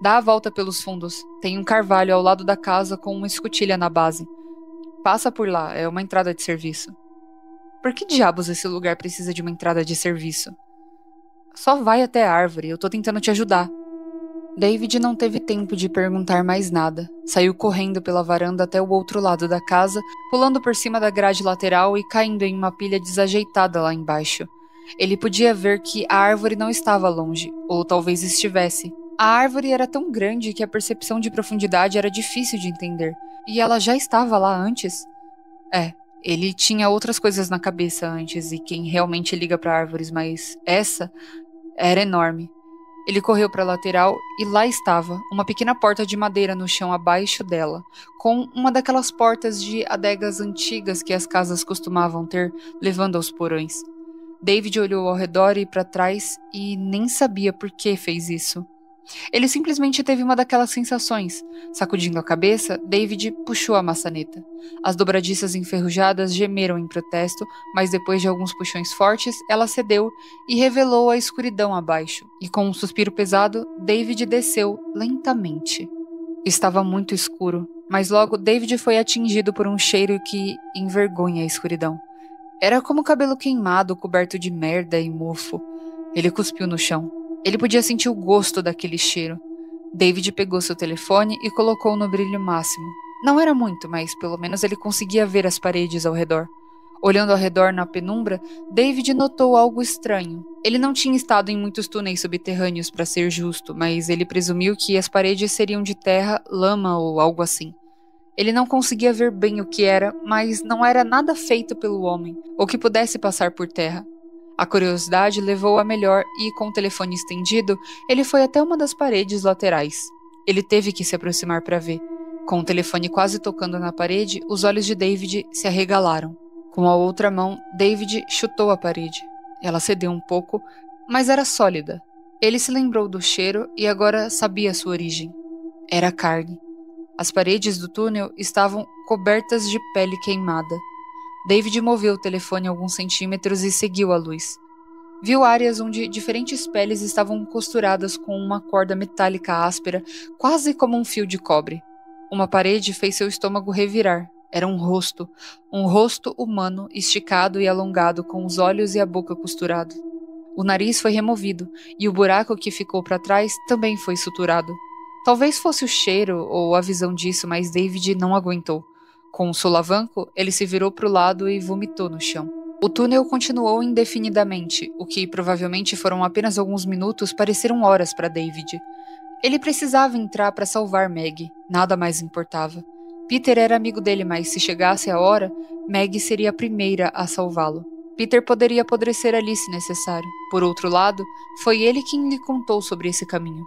Dá a volta pelos fundos. Tem um carvalho ao lado da casa com uma escotilha na base. Passa por lá, é uma entrada de serviço. Por que diabos esse lugar precisa de uma entrada de serviço? Só vai até a árvore, eu tô tentando te ajudar. David não teve tempo de perguntar mais nada. Saiu correndo pela varanda até o outro lado da casa, pulando por cima da grade lateral e caindo em uma pilha desajeitada lá embaixo. Ele podia ver que a árvore não estava longe, ou talvez estivesse. A árvore era tão grande que a percepção de profundidade era difícil de entender. E ela já estava lá antes? Ele tinha outras coisas na cabeça antes, e quem realmente liga para árvores, mas essa era enorme. Ele correu para a lateral e lá estava, uma pequena porta de madeira no chão abaixo dela, com uma daquelas portas de adegas antigas que as casas costumavam ter, levando aos porões. David olhou ao redor e para trás e nem sabia por que fez isso. Ele simplesmente teve uma daquelas sensações. Sacudindo a cabeça, David puxou a maçaneta. As dobradiças enferrujadas gemeram em protesto, mas depois de alguns puxões fortes, ela cedeu e revelou a escuridão abaixo. E com um suspiro pesado, David desceu lentamente. Estava muito escuro, mas logo David foi atingido por um cheiro que envergonha a escuridão. Era como cabelo queimado coberto de merda e mofo. Ele cuspiu no chão. Ele podia sentir o gosto daquele cheiro. David pegou seu telefone e colocou no brilho máximo. Não era muito, mas pelo menos ele conseguia ver as paredes ao redor. Olhando ao redor na penumbra, David notou algo estranho. Ele não tinha estado em muitos túneis subterrâneos, para ser justo, mas ele presumiu que as paredes seriam de terra, lama ou algo assim. Ele não conseguia ver bem o que era, mas não era nada feito pelo homem, ou que pudesse passar por terra. A curiosidade levou a melhor e, com o telefone estendido, ele foi até uma das paredes laterais. Ele teve que se aproximar para ver. Com o telefone quase tocando na parede, os olhos de David se arregalaram. Com a outra mão, David chutou a parede. Ela cedeu um pouco, mas era sólida. Ele se lembrou do cheiro e agora sabia sua origem. Era carne. As paredes do túnel estavam cobertas de pele queimada. David moveu o telefone alguns centímetros e seguiu a luz. Viu áreas onde diferentes peles estavam costuradas com uma corda metálica áspera, quase como um fio de cobre. Uma parede fez seu estômago revirar. Era um rosto humano esticado e alongado com os olhos e a boca costurados. O nariz foi removido e o buraco que ficou para trás também foi suturado. Talvez fosse o cheiro ou a visão disso, mas David não aguentou. Com um solavanco, ele se virou para o lado e vomitou no chão. O túnel continuou indefinidamente, o que provavelmente foram apenas alguns minutos pareceram horas para David. Ele precisava entrar para salvar Maggie, nada mais importava. Peter era amigo dele, mas se chegasse a hora, Maggie seria a primeira a salvá-lo. Peter poderia apodrecer ali se necessário. Por outro lado, foi ele quem lhe contou sobre esse caminho.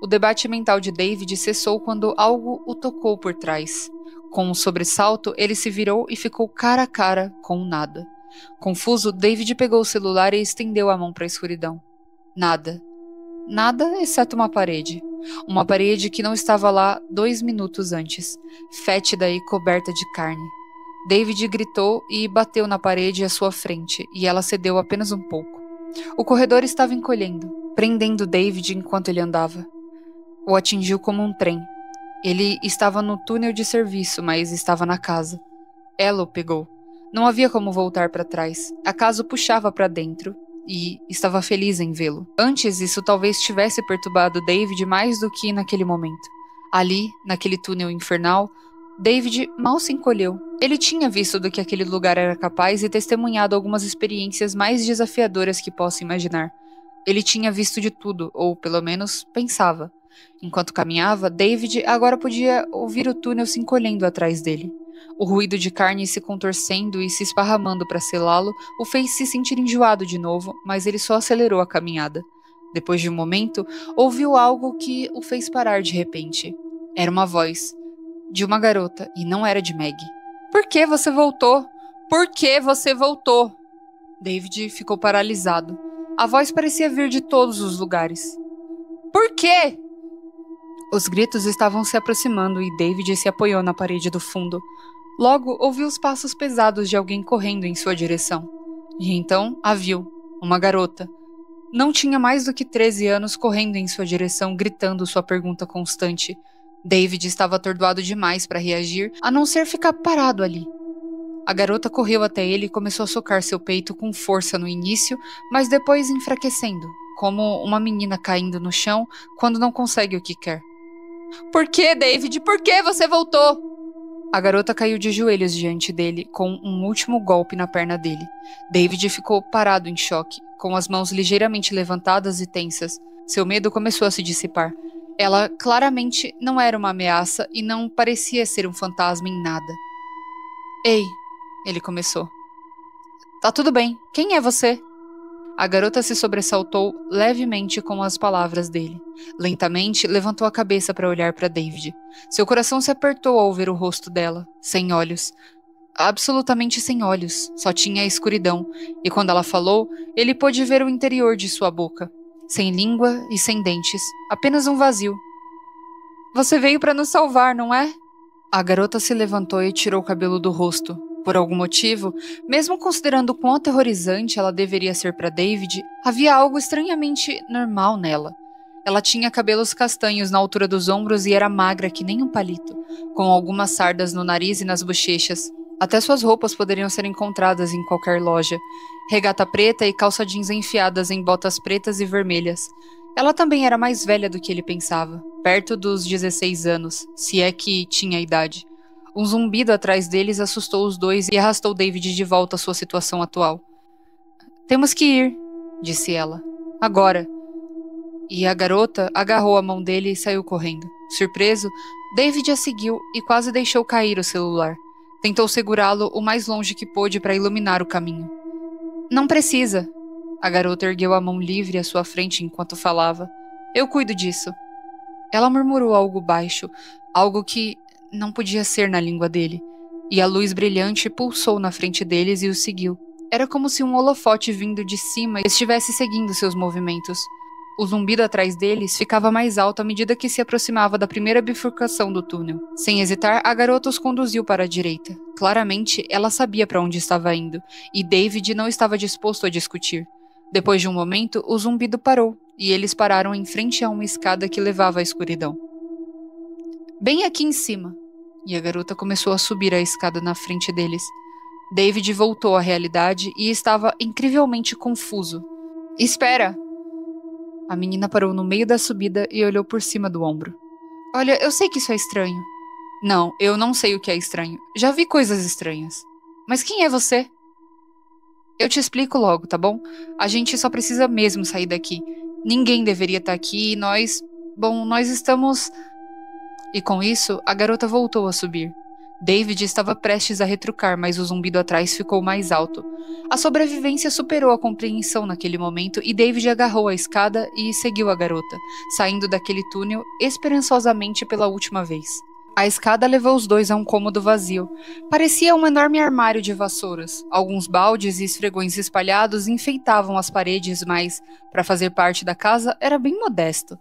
O debate mental de David cessou quando algo o tocou por trás. Com um sobressalto, ele se virou e ficou cara a cara com o nada. Confuso, David pegou o celular e estendeu a mão para a escuridão. Nada. Nada exceto uma parede. Uma parede que não estava lá 2 minutos antes, fétida e coberta de carne. David gritou e bateu na parede à sua frente, e ela cedeu apenas um pouco. O corredor estava encolhendo, prendendo David enquanto ele andava. O atingiu como um trem. Ele estava no túnel de serviço, mas estava na casa. Ela o pegou. Não havia como voltar para trás. A casa o puxava para dentro e estava feliz em vê-lo. Antes, isso talvez tivesse perturbado David mais do que naquele momento. Ali, naquele túnel infernal, David mal se encolheu. Ele tinha visto do que aquele lugar era capaz e testemunhado algumas experiências mais desafiadoras que possa imaginar. Ele tinha visto de tudo, ou pelo menos pensava. Enquanto caminhava, David agora podia ouvir o túnel se encolhendo atrás dele. O ruído de carne se contorcendo e se esparramando para selá-lo o fez se sentir enjoado de novo, mas ele só acelerou a caminhada. Depois de um momento, ouviu algo que o fez parar de repente. Era uma voz. De uma garota, e não era de Maggie. Por que você voltou? Por que você voltou? David ficou paralisado. A voz parecia vir de todos os lugares. Por quê? Os gritos estavam se aproximando e David se apoiou na parede do fundo. Logo, ouviu os passos pesados de alguém correndo em sua direção. E então a viu, uma garota. Não tinha mais do que 13 anos correndo em sua direção, gritando sua pergunta constante. David estava atordoado demais para reagir, a não ser ficar parado ali. A garota correu até ele e começou a socar seu peito com força no início, mas depois enfraquecendo, como uma menina caindo no chão quando não consegue o que quer. Por que, David? Por que você voltou? A garota caiu de joelhos diante dele, com um último golpe na perna dele. David ficou parado em choque, com as mãos ligeiramente levantadas e tensas. Seu medo começou a se dissipar. Ela claramente não era uma ameaça e não parecia ser um fantasma em nada. Ei, ele começou. Tá tudo bem, quem é você? A garota se sobressaltou levemente com as palavras dele. Lentamente, levantou a cabeça para olhar para David. Seu coração se apertou ao ver o rosto dela, sem olhos. Absolutamente sem olhos, só tinha a escuridão, e quando ela falou, ele pôde ver o interior de sua boca. Sem língua e sem dentes, apenas um vazio. Você veio para nos salvar, não é? A garota se levantou e tirou o cabelo do rosto. Por algum motivo, mesmo considerando quão aterrorizante ela deveria ser para David, havia algo estranhamente normal nela. Ela tinha cabelos castanhos na altura dos ombros e era magra que nem um palito, com algumas sardas no nariz e nas bochechas. Até suas roupas poderiam ser encontradas em qualquer loja. Regata preta e calça jeans enfiadas em botas pretas e vermelhas. Ela também era mais velha do que ele pensava, perto dos 16 anos, se é que tinha idade. Um zumbido atrás deles assustou os dois e arrastou David de volta à sua situação atual. Temos que ir, disse ela. Agora. E a garota agarrou a mão dele e saiu correndo. Surpreso, David a seguiu e quase deixou cair o celular. Tentou segurá-lo o mais longe que pôde para iluminar o caminho. Não precisa. A garota ergueu a mão livre à sua frente enquanto falava. Eu cuido disso. Ela murmurou algo baixo, algo que não podia ser na língua dele, e a luz brilhante pulsou na frente deles e o seguiu. Era como se um holofote vindo de cima estivesse seguindo seus movimentos. O zumbido atrás deles ficava mais alto à medida que se aproximava da primeira bifurcação do túnel. Sem hesitar, a garota os conduziu para a direita. Claramente, ela sabia para onde estava indo, e David não estava disposto a discutir. Depois de um momento, o zumbido parou, e eles pararam em frente a uma escada que levava à escuridão. Bem aqui em cima. E a garota começou a subir a escada na frente deles. David voltou à realidade e estava incrivelmente confuso. Espera! A menina parou no meio da subida e olhou por cima do ombro. Olha, eu sei que isso é estranho. Não, eu não sei o que é estranho. Já vi coisas estranhas. Mas quem é você? Eu te explico logo, tá bom? A gente só precisa mesmo sair daqui. Ninguém deveria estar aqui e nós... Bom, nós estamos... E com isso, a garota voltou a subir. David estava prestes a retrucar, mas o zumbido atrás ficou mais alto. A sobrevivência superou a compreensão naquele momento e David agarrou a escada e seguiu a garota, saindo daquele túnel esperançosamente pela última vez. A escada levou os dois a um cômodo vazio. Parecia um enorme armário de vassouras. Alguns baldes e esfregões espalhados enfeitavam as paredes, mas, para fazer parte da casa, era bem modesto.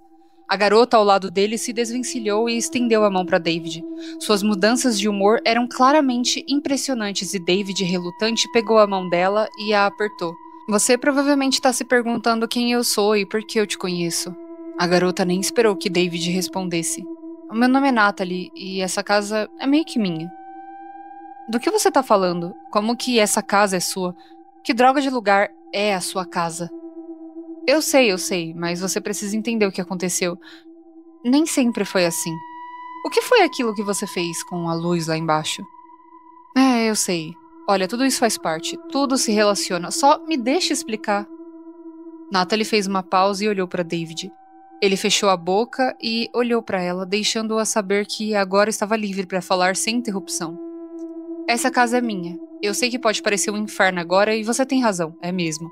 A garota ao lado dele se desvencilhou e estendeu a mão para David. Suas mudanças de humor eram claramente impressionantes e David, relutante, pegou a mão dela e a apertou. Você provavelmente está se perguntando quem eu sou e por que eu te conheço. A garota nem esperou que David respondesse. O meu nome é Natalie e essa casa é meio que minha. Do que você tá falando? Como que essa casa é sua? Que droga de lugar é a sua casa? Eu sei, mas você precisa entender o que aconteceu. Nem sempre foi assim. O que foi aquilo que você fez com a luz lá embaixo? Eu sei. Olha, tudo isso faz parte. Tudo se relaciona. Só me deixe explicar. Natalie fez uma pausa e olhou para David. Ele fechou a boca e olhou para ela, deixando-a saber que agora estava livre para falar sem interrupção. Essa casa é minha. Eu sei que pode parecer um inferno agora e você tem razão, é mesmo.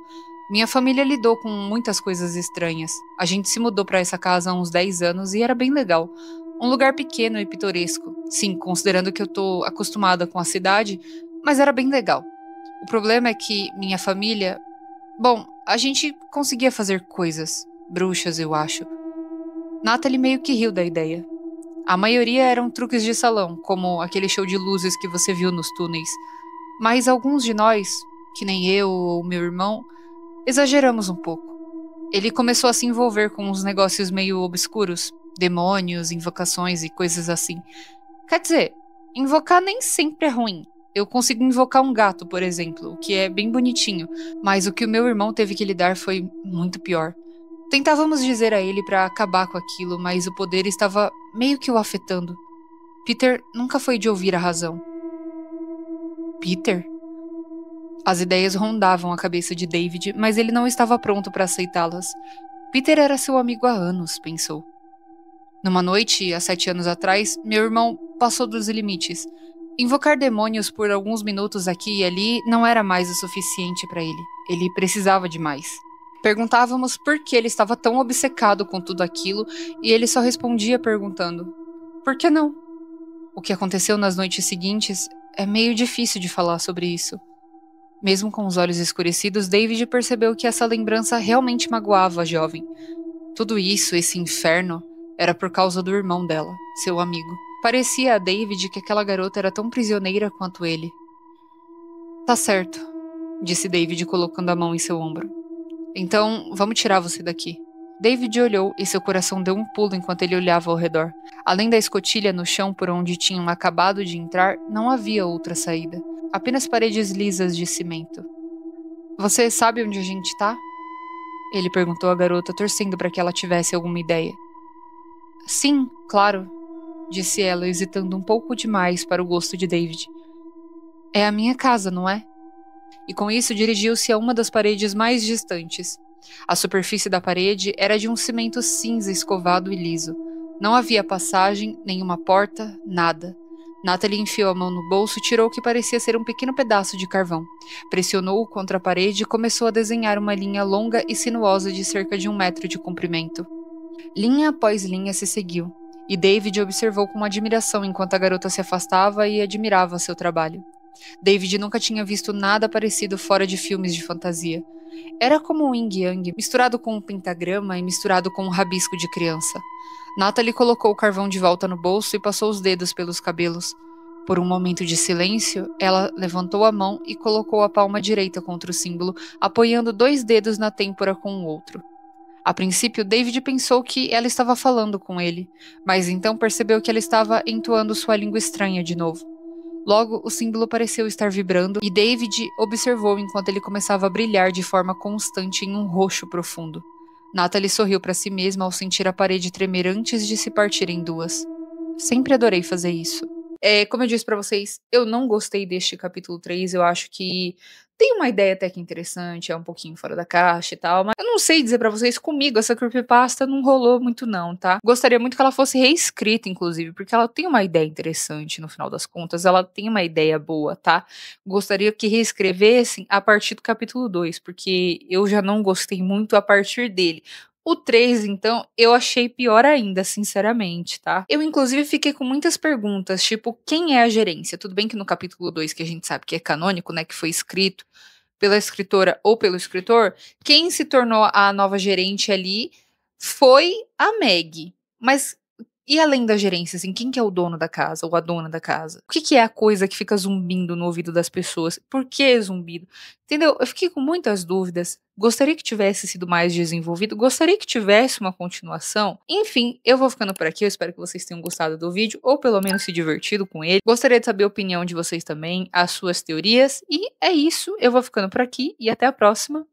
Minha família lidou com muitas coisas estranhas. A gente se mudou para essa casa há uns 10 anos e era bem legal. Um lugar pequeno e pitoresco. Sim, considerando que eu tô acostumada com a cidade, mas era bem legal. O problema é que minha família... Bom, a gente conseguia fazer coisas. Bruxas, eu acho. Natalie meio que riu da ideia. A maioria eram truques de salão, como aquele show de luzes que você viu nos túneis. Mas alguns de nós, que nem eu ou meu irmão, exageramos um pouco. Ele começou a se envolver com uns negócios meio obscuros, demônios, invocações e coisas assim. Quer dizer, invocar nem sempre é ruim. Eu consigo invocar um gato, por exemplo, o que é bem bonitinho, mas o que o meu irmão teve que lidar foi muito pior. Tentávamos dizer a ele para acabar com aquilo, mas o poder estava meio que o afetando. Peter nunca foi de ouvir a razão. Peter? As ideias rondavam a cabeça de David, mas ele não estava pronto para aceitá-las. Peter era seu amigo há anos, pensou. Numa noite, há 7 anos atrás, meu irmão passou dos limites. Invocar demônios por alguns minutos aqui e ali não era mais o suficiente para ele. Ele precisava de mais. Perguntávamos por que ele estava tão obcecado com tudo aquilo e ele só respondia perguntando: por que não? O que aconteceu nas noites seguintes é meio difícil de falar sobre isso. Mesmo com os olhos escurecidos, David percebeu que essa lembrança realmente magoava a jovem. Tudo isso, esse inferno, era por causa do irmão dela, seu amigo. Parecia a David que aquela garota era tão prisioneira quanto ele. Tá certo, disse David colocando a mão em seu ombro. Então, vamos tirar você daqui. David olhou e seu coração deu um pulo enquanto ele olhava ao redor. Além da escotilha no chão por onde tinham acabado de entrar, não havia outra saída. Apenas paredes lisas de cimento. Você sabe onde a gente tá? Ele perguntou à garota, torcendo para que ela tivesse alguma ideia. Sim, claro, disse ela, hesitando um pouco demais para o gosto de David. É a minha casa, não é? E com isso dirigiu-se a uma das paredes mais distantes. A superfície da parede era de um cimento cinza escovado e liso. Não havia passagem, nenhuma porta, nada. Natalie enfiou a mão no bolso e tirou o que parecia ser um pequeno pedaço de carvão. Pressionou-o contra a parede e começou a desenhar uma linha longa e sinuosa de cerca de 1 metro de comprimento. Linha após linha se seguiu, e David observou com admiração enquanto a garota se afastava e admirava seu trabalho. David nunca tinha visto nada parecido fora de filmes de fantasia. Era como um yin-yang, misturado com um pentagrama e misturado com um rabisco de criança. Natalie colocou o carvão de volta no bolso e passou os dedos pelos cabelos. Por um momento de silêncio, ela levantou a mão e colocou a palma direita contra o símbolo, apoiando 2 dedos na têmpora com o outro. A princípio, David pensou que ela estava falando com ele, mas então percebeu que ela estava entoando sua língua estranha de novo. Logo, o símbolo pareceu estar vibrando e David observou enquanto ele começava a brilhar de forma constante em um roxo profundo. Natalie sorriu para si mesma ao sentir a parede tremer antes de se partir em 2. Sempre adorei fazer isso. Como eu disse pra vocês, eu não gostei deste capítulo 3, eu acho que tem uma ideia até que interessante, é um pouquinho fora da caixa e tal, mas eu não sei dizer pra vocês, comigo essa creepypasta não rolou muito não, tá? Gostaria muito que ela fosse reescrita, inclusive, porque ela tem uma ideia interessante no final das contas, ela tem uma ideia boa, tá? Gostaria que reescrevessem a partir do capítulo 2, porque eu já não gostei muito a partir dele. O 3, então, eu achei pior ainda, sinceramente, tá? Eu, inclusive, fiquei com muitas perguntas, tipo, quem é a gerência? Tudo bem que no capítulo 2, que a gente sabe que é canônico, né, que foi escrito pela escritora ou pelo escritor, quem se tornou a nova gerente ali Foi a Meg, mas e além da gerência, assim, quem que é o dono da casa ou a dona da casa? O que que é a coisa que fica zumbindo no ouvido das pessoas? Por que zumbido? Entendeu? Eu fiquei com muitas dúvidas. Gostaria que tivesse sido mais desenvolvido, gostaria que tivesse uma continuação. Enfim, eu vou ficando por aqui. Eu espero que vocês tenham gostado do vídeo ou pelo menos se divertido com ele. Gostaria de saber a opinião de vocês também, as suas teorias. E é isso. Eu vou ficando por aqui e até a próxima.